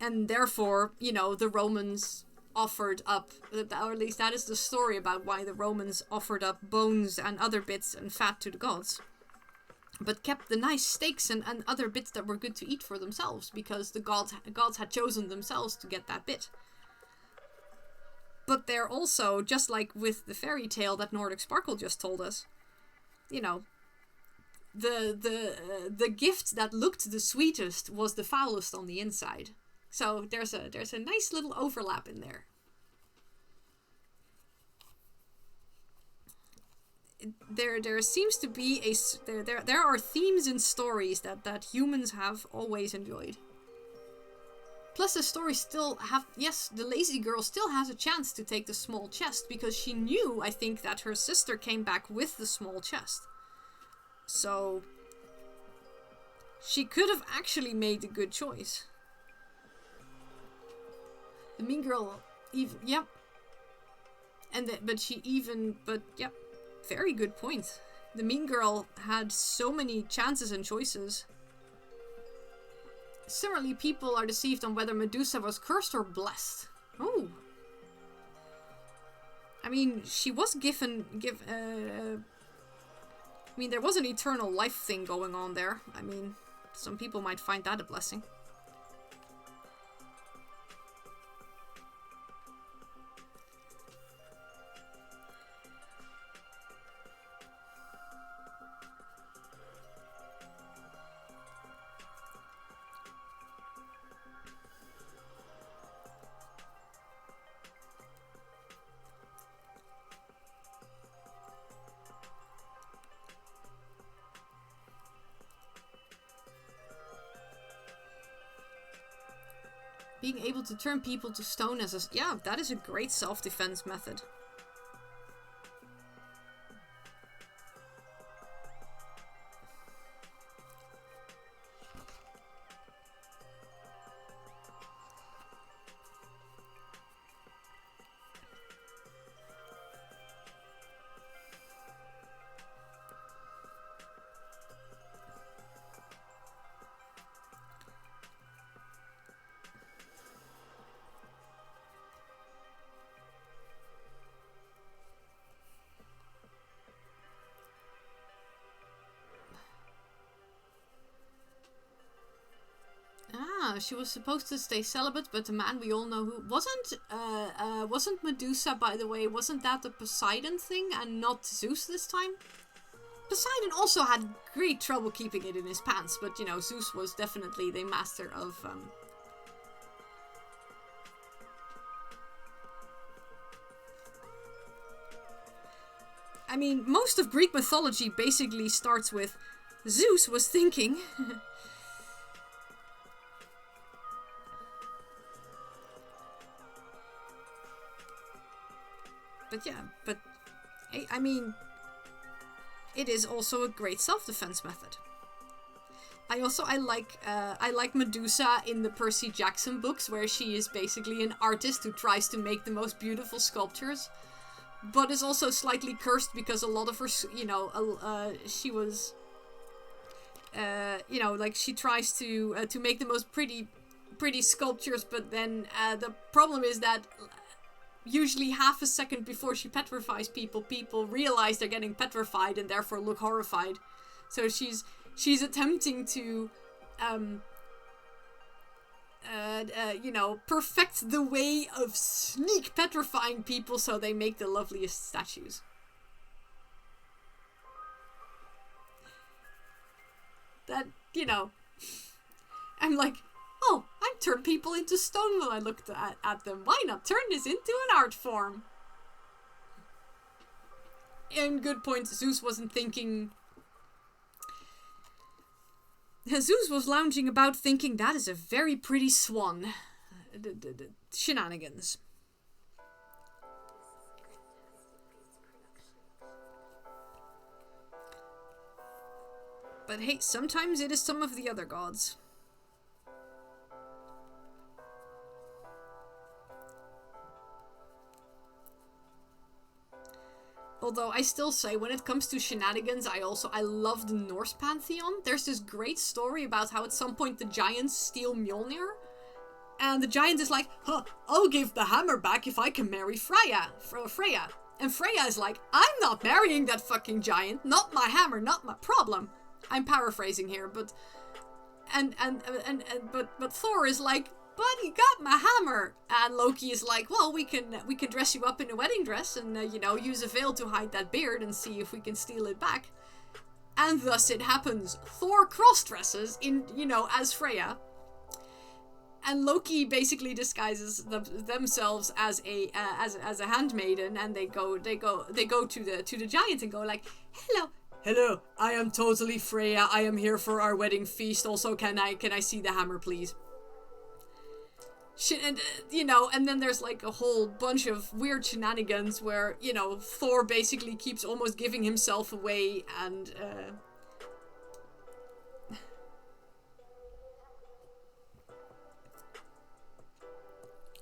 [SPEAKER 1] And therefore, you know, the Romans offered up, or at least that is the story about why the Romans offered up bones and other bits and fat to the gods, but kept the nice steaks and other bits that were good to eat for themselves, because the gods had chosen themselves to get that bit. But they're also, just like with the fairy tale that Nordic Sparkle just told us, you know, the gift that looked the sweetest was the foulest on the inside. So there's a nice little overlap in there. There seems to be there are themes in stories that humans have always enjoyed. Plus the stories still have, yes, the lazy girl still has a chance to take the small chest, because she knew, I think, that her sister came back with the small chest. So she could have actually made a good choice. The mean girl, yep. Yep. Very good point. The mean girl had so many chances and choices. Similarly, people are deceived on whether Medusa was cursed or blessed. Oh. I mean, she was I mean, there was an eternal life thing going on there. I mean, some people might find that a blessing. Being able to turn people to stone as a... Yeah, that is a great self-defense method. She was supposed to stay celibate, but the man we all know who wasn't Medusa, by the way. Wasn't that the Poseidon thing and not Zeus this time? Poseidon also had great trouble keeping it in his pants, but you know, Zeus was definitely the master of I mean, most of Greek mythology basically starts with Zeus was thinking. But yeah, but I mean, it is also a great self-defense method. I like Medusa in the Percy Jackson books, where she is basically an artist who tries to make the most beautiful sculptures, but is also slightly cursed because a lot of her, you know, she was, you know, like she tries to make the most pretty sculptures, but then the problem is that usually half a second before she petrifies people, people realize they're getting petrified and therefore look horrified. So she's attempting to, you know, perfect the way of sneak petrifying people so they make the loveliest statues. That, you know, I'm like, oh, I turned people into stone when I looked at them. Why not turn this into an art form? And good point, Zeus wasn't thinking. Zeus was lounging about thinking, that is a very pretty swan. Shenanigans. But hey, sometimes it is some of the other gods. Although I still say, when it comes to shenanigans, I love the Norse pantheon. There's this great story about how at some point the giants steal Mjolnir. And the giant is like, huh, I'll give the hammer back if I can marry Freya. And Freya is like, I'm not marrying that fucking giant. Not my hammer, not my problem. I'm paraphrasing here, but but Thor is like, but you got my hammer. And Loki is like, well, we can dress you up in a wedding dress and, you know, use a veil to hide that beard and see if we can steal it back. And thus it happens. Thor cross-dresses in, you know, as Freya. And Loki basically disguises themselves as a handmaiden, and they go to the giant and go like, hello, I am totally Freya. I am here for our wedding feast. Also, can I see the hammer, please? Shit, and you know, and then there's like a whole bunch of weird shenanigans where, you know, Thor basically keeps almost giving himself away, and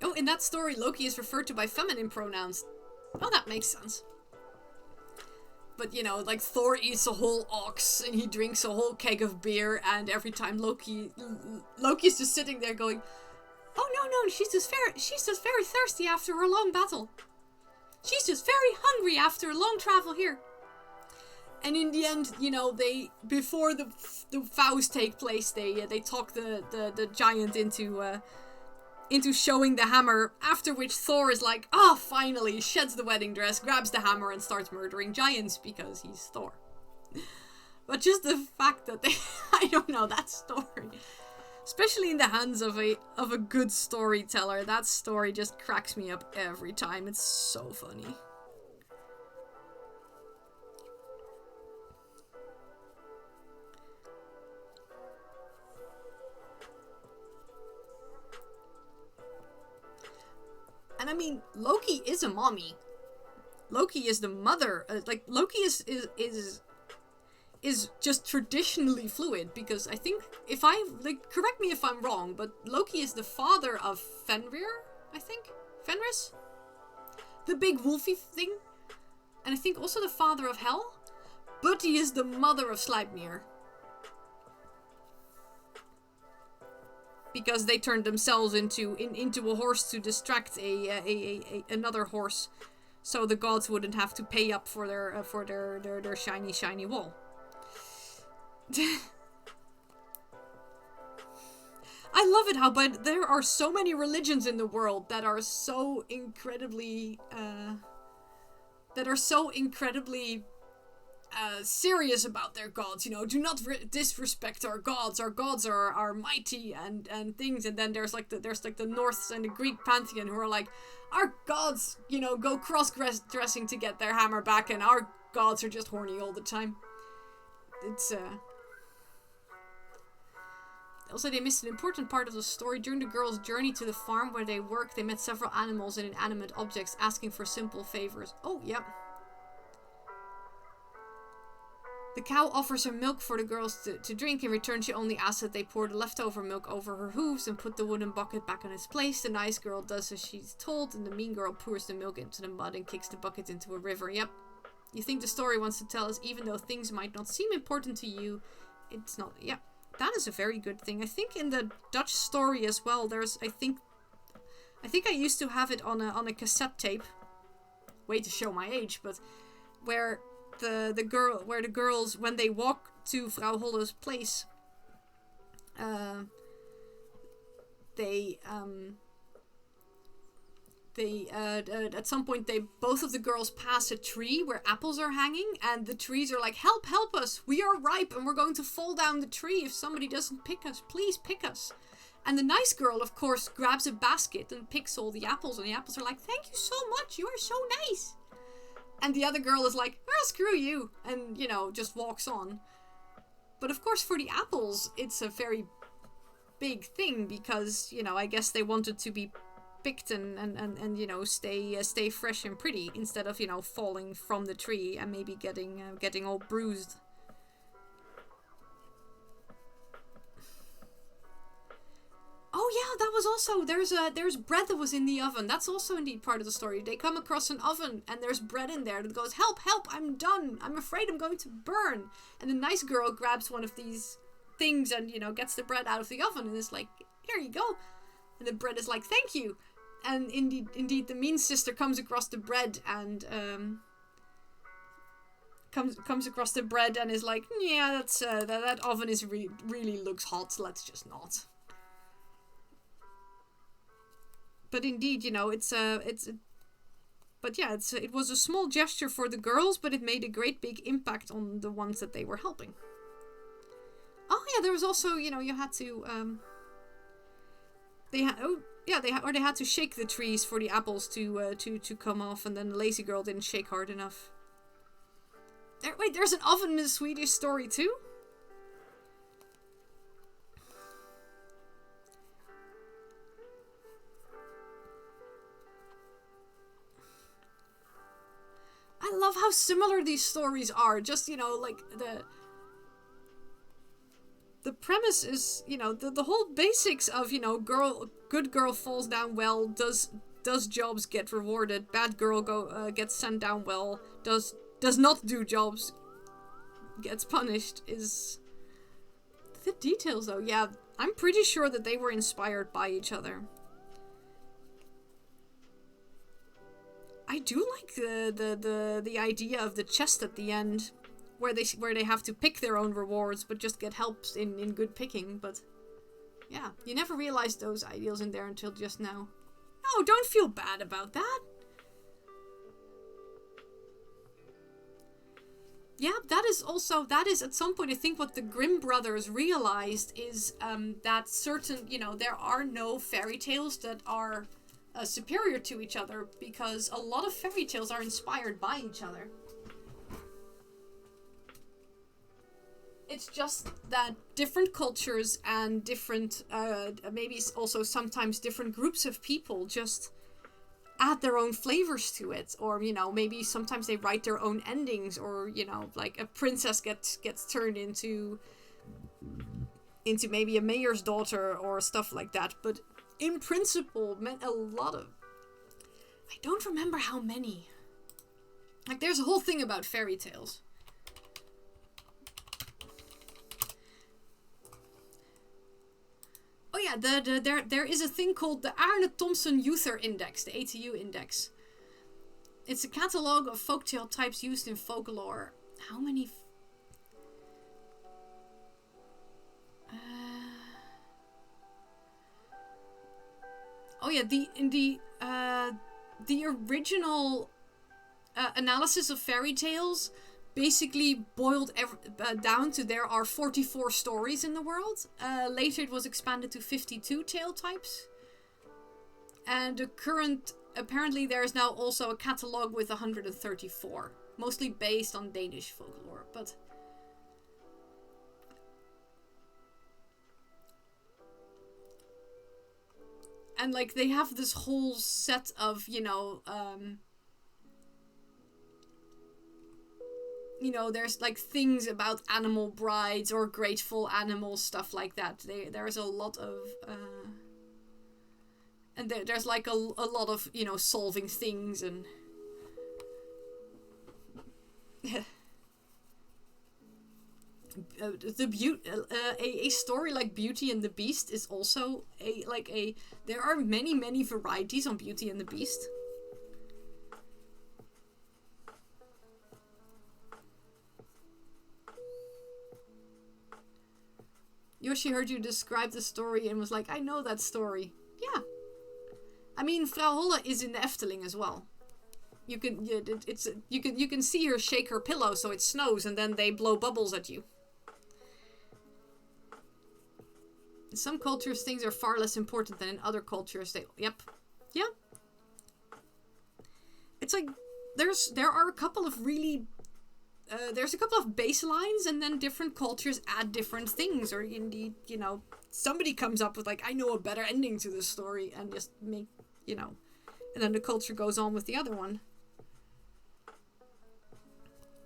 [SPEAKER 1] oh, in that story, Loki is referred to by feminine pronouns. Oh, that makes sense. But, you know, like, Thor eats a whole ox, and he drinks a whole keg of beer, and every time Loki's just sitting there going, oh, no, she's just very thirsty after her long battle. She's just very hungry after a long travel here. And in the end, you know, before the vows take place, they talk the giant into showing the hammer, after which Thor is like, oh, finally, sheds the wedding dress, grabs the hammer, and starts murdering giants because he's Thor. But just the fact that I don't know, that story, especially in the hands of a good storyteller, that story just cracks me up every time. It's so funny. And I mean, Loki is a mommy. Loki is the mother. Like, Loki is just traditionally fluid, because I think, correct me if I'm wrong, but Loki is the father of Fenrir, I think? Fenris? The big wolfy thing? And I think also the father of Hel? But he is the mother of Sleipnir. Because they turned themselves into a horse to distract another horse, so the gods wouldn't have to pay up for their shiny wool. I love it how, but there are so many religions in the world that are so incredibly, serious about their gods. You know, do not disrespect our gods. Our gods are mighty and things. And then there's like the Norse and the Greek pantheon who are like, our gods, you know, go cross-dressing to get their hammer back, and our gods are just horny all the time. It's Also, they missed an important part of the story. During the girls' journey to the farm where they work, they met several animals and inanimate objects asking for simple favors. Oh, yep. The cow offers her milk for the girls to drink. In return, she only asks that they pour the leftover milk over her hooves and put the wooden bucket back in its place. The nice girl does as she's told, and the mean girl pours the milk into the mud and kicks the bucket into a river. Yep. You think the story wants to tell us, even though things might not seem important to you, it's not. Yep. That is a very good thing. I think in the Dutch story as well, there's, I think I used to have it on a cassette tape. Way to show my age, but where the girls, when they walk to Vrouw Holle's place, at some point both of the girls pass a tree where apples are hanging, and the trees are like, help us, we are ripe and we're going to fall down the tree if somebody doesn't pick us, please pick us. And the nice girl, of course, grabs a basket and picks all the apples, and the apples are like, thank you so much, you are so nice. And the other girl is like, well, screw you, and, you know, just walks on. But of course for the apples, it's a very big thing, because, you know, I guess they wanted to be picked and you know, stay fresh and pretty, instead of, you know, falling from the tree and maybe getting all bruised. Oh yeah, that was also, there's bread that was in the oven. That's also indeed part of the story. They come across an oven and there's bread in there that goes, help, I'm done, I'm afraid I'm going to burn. And the nice girl grabs one of these things and, you know, gets the bread out of the oven and is like, here you go. And the bread is like, thank you. And indeed, the mean sister comes across the bread and comes across the bread and is like, yeah, that's that oven is really looks hot. Let's just not. But indeed, you know, it was a small gesture for the girls, but it made a great big impact on the ones that they were helping. Oh yeah, there was also, you know, you had to they had to shake the trees for the apples to come off, and then the lazy girl didn't shake hard enough. There's an oven in the Swedish story too? I love how similar these stories are. Just, you know, like the premise is, you know, the whole basics of, you know, good girl falls down well, does jobs, get rewarded, bad girl gets sent down well, does not do jobs, gets punished, is the details though. Yeah, I'm pretty sure that they were inspired by each other. I do like the idea of the chest at the end, where they have to pick their own rewards, but just get help in good picking. But yeah, you never realized those ideals in there until just now. No, don't feel bad about that. Yeah, that is at some point, I think what the Grimm brothers realized is that certain, you know, there are no fairy tales that are superior to each other, because a lot of fairy tales are inspired by each other. It's just that different cultures and different, maybe also sometimes different groups of people just add their own flavors to it. Or, you know, maybe sometimes they write their own endings, or, you know, like a princess gets turned into maybe a mayor's daughter or stuff like that. But in principle, meant a lot of... I don't remember how many. Like, there's a whole thing about fairy tales. Oh yeah, there is a thing called the Arne Thompson Uther Index, the ATU index. It's a catalogue of folktale types used in folklore. How many... Oh yeah, the original analysis of fairy tales basically boiled down to there are 44 stories in the world. Later it was expanded to 52 tale types. And the current, apparently there is now also a catalogue with 134. Mostly based on Danish folklore, but... And like they have this whole set of, you know, there's like things about animal brides or grateful animals, stuff like that. There's a lot of, and there's like a lot of, you know, solving things and. A story like Beauty and the Beast is also there are many varieties on Beauty and the Beast. Yoshi heard you describe the story and was like, I know that story. Yeah. I mean, Frau Holle is in the Efteling as well. You can see her shake her pillow so it snows and then they blow bubbles at you. In some cultures, things are far less important than in other cultures. Yep. Yeah. It's like, there are a couple of really, there's a couple of baselines and then different cultures add different things. Or indeed, you know, somebody comes up with like, I know a better ending to this story and just make, you know, and then the culture goes on with the other one.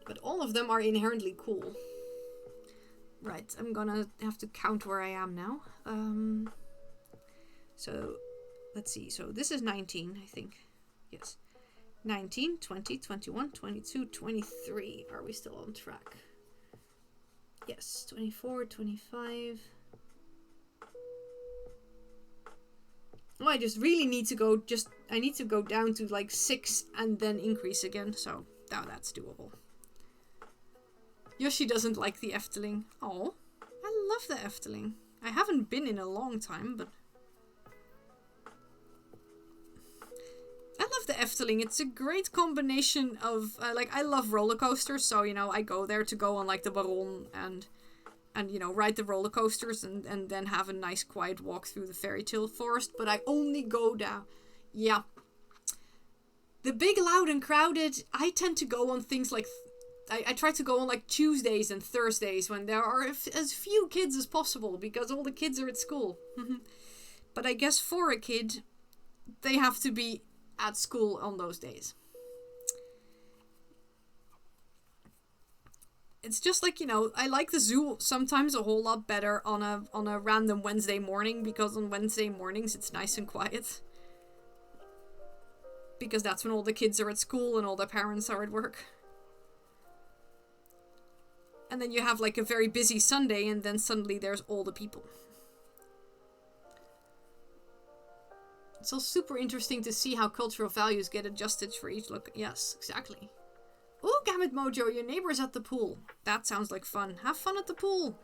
[SPEAKER 1] But all of them are inherently cool. Right, I'm gonna have to count where I am now. So, let's see. So this is 19, I think. Yes. 19, 20, 21, 22, 23. Are we still on track? Yes, 24, 25. Oh, I just really need to go, I need to go down to like 6 and then increase again. So, now that's doable. Yoshi doesn't like the Efteling. Oh, I love the Efteling. I haven't been in a long time, but... I love the Efteling. It's a great combination of... like, I love roller coasters, so, you know, I go there to go on, like, the Baron and you know, ride the roller coasters and then have a nice quiet walk through the fairy tale forest, but I only go down... Yeah. The big, loud and crowded, I tend to go on things like... I try to go on like Tuesdays and Thursdays when there are as few kids as possible because all the kids are at school. But I guess for a kid, they have to be at school on those days. It's just like, you know, I like the zoo sometimes a whole lot better on a random Wednesday morning because on Wednesday mornings it's nice and quiet. Because that's when all the kids are at school and all the parents are at work. And then you have like a very busy Sunday and then suddenly there's all the people. It's all super interesting to see how cultural values get adjusted for each look. Yes, exactly. Oh, Gamut Mojo, your neighbor's at the pool. That sounds like fun. Have fun at the pool.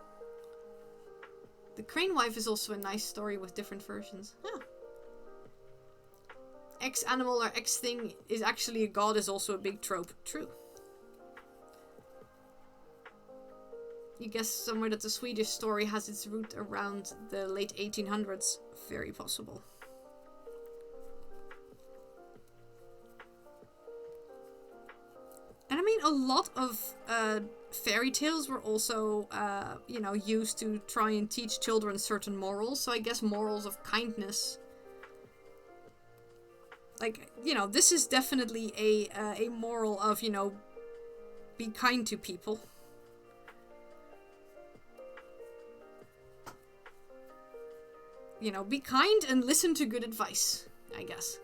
[SPEAKER 1] The Crane Wife is also a nice story with different versions. Yeah. X animal or X thing is actually a god is also a big trope. True. You guess somewhere that the Swedish story has its root around the late 1800s. Very possible. And I mean, a lot of fairy tales were also, you know, used to try and teach children certain morals. So I guess morals of kindness. Like, you know, this is definitely a moral of, you know, be kind to people. You know, be kind and listen to good advice, I guess.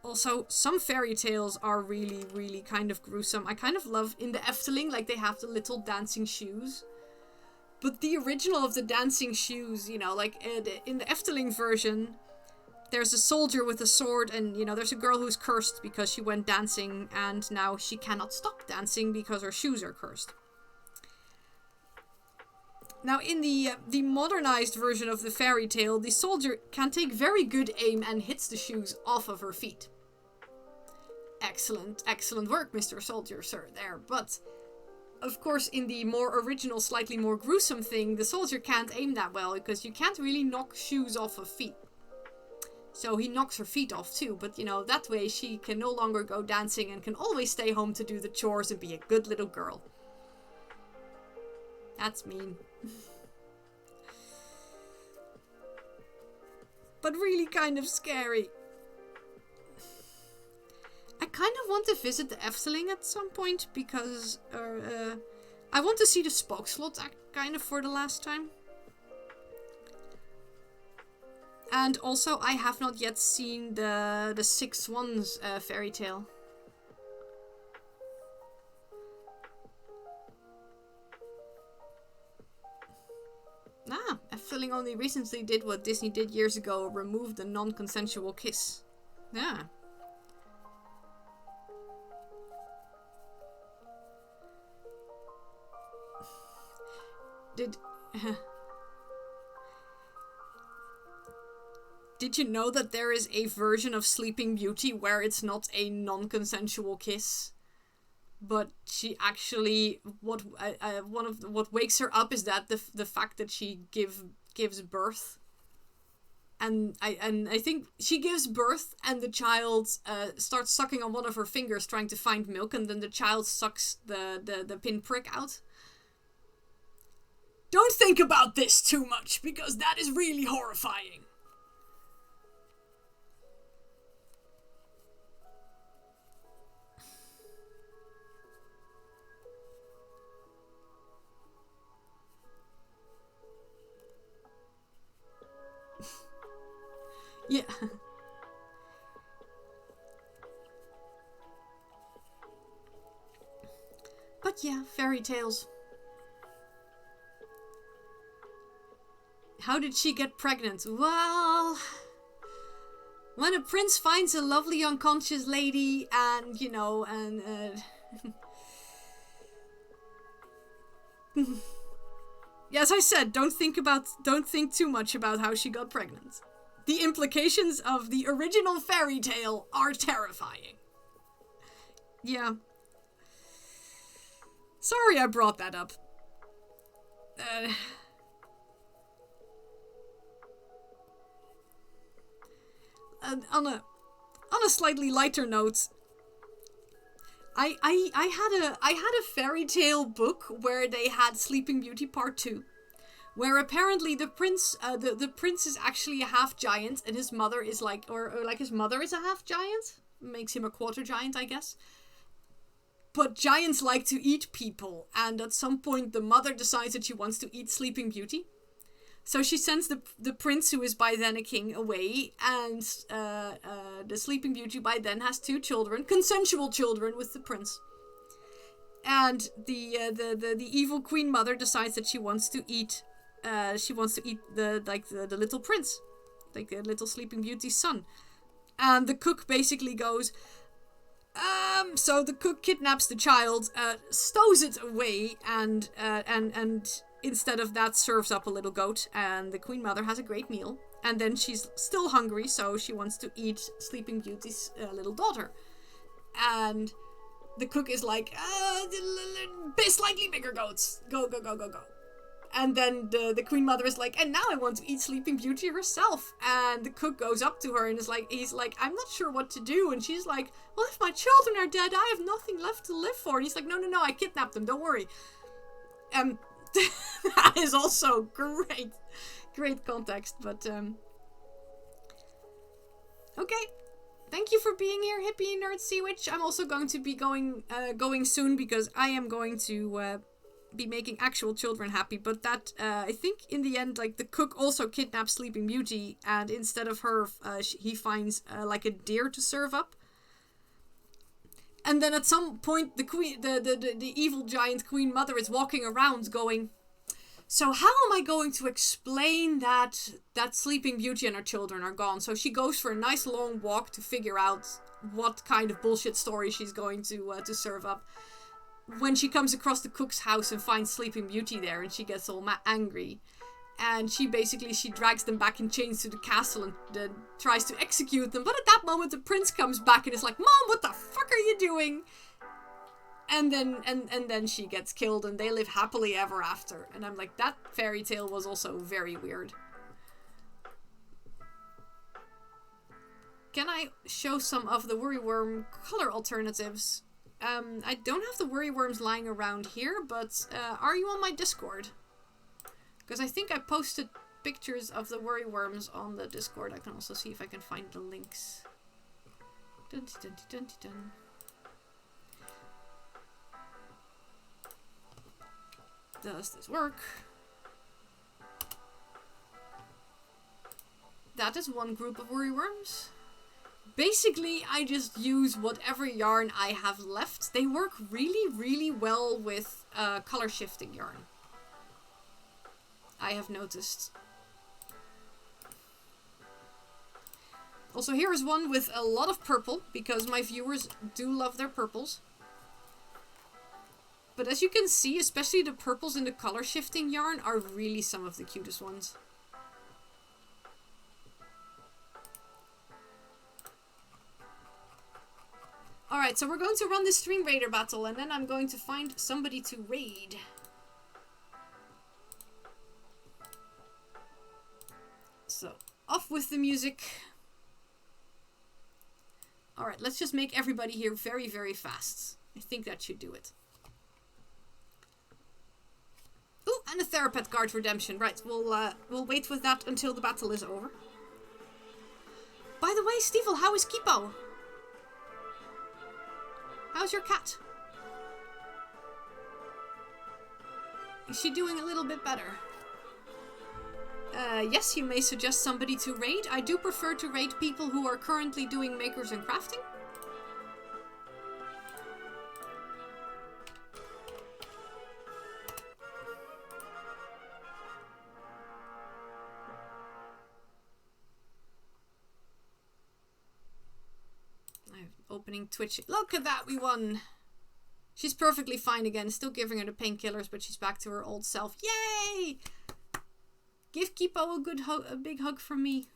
[SPEAKER 1] Also, some fairy tales are really, really kind of gruesome. I kind of love, in the Efteling, like, they have the little dancing shoes. But the original of the dancing shoes, you know, like, in the Efteling version, there's a soldier with a sword and, you know, there's a girl who's cursed because she went dancing and now she cannot stop dancing because her shoes are cursed. Now, in the modernized version of the fairy tale, the soldier can take very good aim and hits the shoes off of her feet. Excellent, excellent work, Mr. Soldier, sir, there. But, of course, in the more original, slightly more gruesome thing, the soldier can't aim that well, because you can't really knock shoes off of feet. So he knocks her feet off too, but that way she can no longer go dancing and can always stay home to do the chores and be a good little girl. That's mean. But really kind of scary. I kind of want to visit the Efteling at some point because I want to see the Spookslot kind of for the last time. And also, I have not yet seen the Six Swans fairy tale. Efteling only recently did what Disney did years ago, removed the non-consensual kiss. Yeah. Did you know that there is a version of Sleeping Beauty where it's not a non-consensual kiss? But she actually, what wakes her up is that the fact that she gives birth, and I think she gives birth and the child starts sucking on one of her fingers trying to find milk, and then the child sucks the pinprick out. Don't think about this too much because that is really horrifying. Yeah. But yeah, fairy tales. How did she get pregnant? Well, when a prince finds a lovely unconscious lady and, as I said, don't think too much about how she got pregnant. The implications of the original fairy tale are terrifying. Yeah. Sorry I brought that up. On a slightly lighter note, I had a fairy tale book where they had Sleeping Beauty Part 2. Where apparently the prince is actually a half giant, and his mother is his mother is a half giant, makes him a quarter giant, I guess. But giants like to eat people, and at some point the mother decides that she wants to eat Sleeping Beauty, so she sends the prince, who is by then a king, away, and the Sleeping Beauty by then has 2 children, consensual children, with the prince. And the evil queen mother decides that she wants to eat. The little prince, like the little Sleeping Beauty's son, and the cook basically goes, so the cook kidnaps the child, stows it away, and instead of that serves up a little goat, and the queen mother has a great meal, and then she's still hungry, so she wants to eat Sleeping Beauty's little daughter, and the cook is like, slightly bigger goats, go. And then the queen mother is like, and now I want to eat Sleeping Beauty herself. And the cook goes up to her and he's like, I'm not sure what to do. And she's like, well, if my children are dead, I have nothing left to live for. And he's like, no, I kidnapped them, don't worry. That is also great context. But, okay. Thank you for being here, Hippie Nerd Sea Witch. I'm also going to be going soon because I am going to be making actual children happy, but that I think in the end, like, the cook also kidnaps Sleeping Beauty, and instead of her, he finds like a deer to serve up. And then at some point, the evil giant queen mother is walking around going, so how am I going to explain that Sleeping Beauty and her children are gone? So she goes for a nice long walk to figure out what kind of bullshit story she's going to serve up. when she comes across the cook's house and finds Sleeping Beauty there, and she gets all angry. And she drags them back in chains to the castle and tries to execute them. But at that moment, the prince comes back and is like, Mom, what the fuck are you doing? And then she gets killed and they live happily ever after. And I'm like, that fairy tale was also very weird. Can I show some of the worryworm color alternatives? I don't have the worryworms lying around here, but are you on my Discord? Because I think I posted pictures of the worryworms on the Discord. I can also see if I can find the links. Dun, dun, dun, dun, dun. Does this work? That is one group of worryworms. Basically, I just use whatever yarn I have left. They work really, really well with color shifting yarn, I have noticed. Also, here is one with a lot of purple, because my viewers do love their purples. But as you can see, especially the purples in the color shifting yarn are really some of the cutest ones. Alright, so we're going to run this Stream Raider battle, and then I'm going to find somebody to raid. So, off with the music. Alright, let's just make everybody here very, very fast. I think that should do it. Ooh, and a Therapet Guard redemption. Right, we'll wait with that until the battle is over. By the way, Stevel, how is Kipo? How's your cat? Is she doing a little bit better? Yes, you may suggest somebody to raid. I do prefer to raid people who are currently doing makers and crafting. I'm opening Twitch. Look at that, we won! She's perfectly fine again. Still giving her the painkillers, but she's back to her old self. Yay! Give Kipo a big hug from me.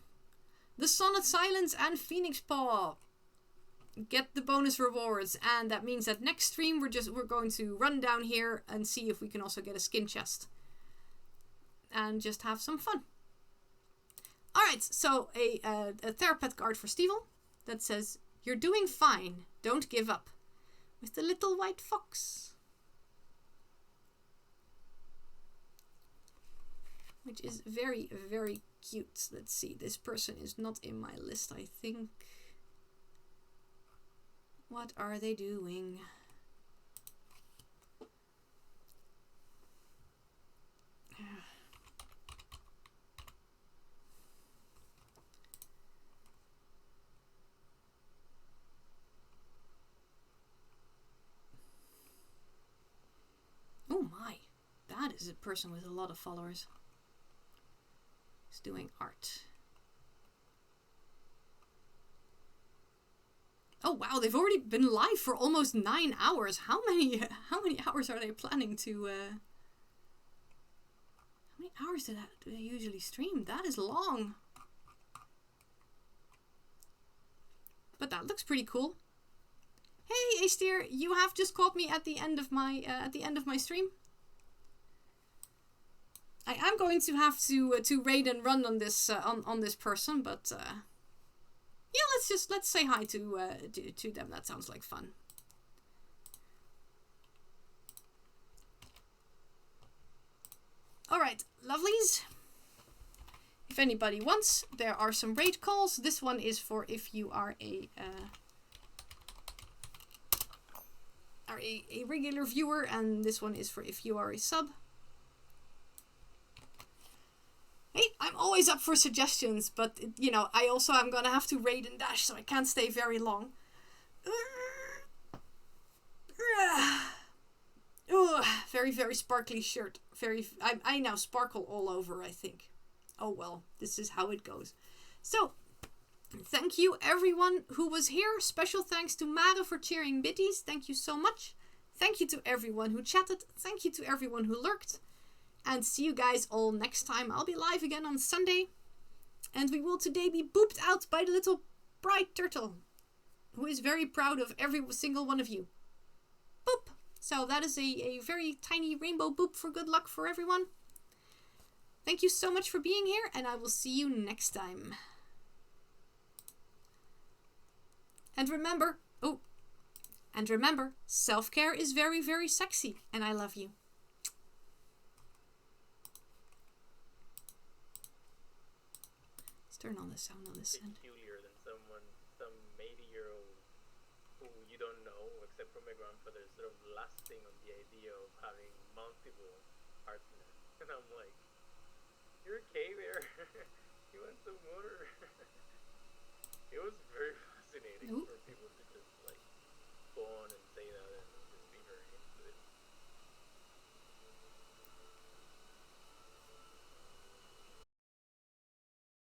[SPEAKER 1] The Sonnet Silence and Phoenix Paw. Get the bonus rewards, and that means that next stream we're going to run down here and see if we can also get a skin chest. And just have some fun. Alright, so a Therapet Guard for Stevel that says, "You're doing fine, don't give up." With the little white fox. Which is very, very cute. Let's see, this person is not in my list, I think. What are they doing? Oh my, that is a person with a lot of followers. He's doing art. Oh wow, they've already been live for almost 9 hours. How many hours are they planning to how many hours do they usually stream? That is long. But that looks pretty cool. Hey Aestir, you have just caught me at the end of my stream. I am going to have to raid and run on this person, but yeah, let's say hi to them. That sounds like fun. All right, lovelies. If anybody wants, there are some raid calls. This one is for if you are a regular viewer, and this one is for if you are a sub. Hey, I'm always up for suggestions, but you know, I also am gonna have to raid and dash, so I can't stay very long. Oh, very, very sparkly shirt. I now sparkle all over, I think. Oh well, this is how it goes. So, thank you everyone who was here. Special thanks to Mare for cheering biddies. Thank you so much. Thank you to everyone who chatted. Thank you to everyone who lurked. And see you guys all next time. I'll be live again on Sunday. And we will today be booped out by the little bright turtle, who is very proud of every single one of you. Boop! So that is a very tiny rainbow boop for good luck for everyone. Thank you so much for being here, and I will see you next time. And remember, self-care is very, very sexy, and I love you. Let's turn on the sound on this end.
[SPEAKER 2] Peculiar than some 80-year-old who you don't know, except for my grandfather, sort of lasting on the idea of having multiple partners. And I'm like, you're okay there?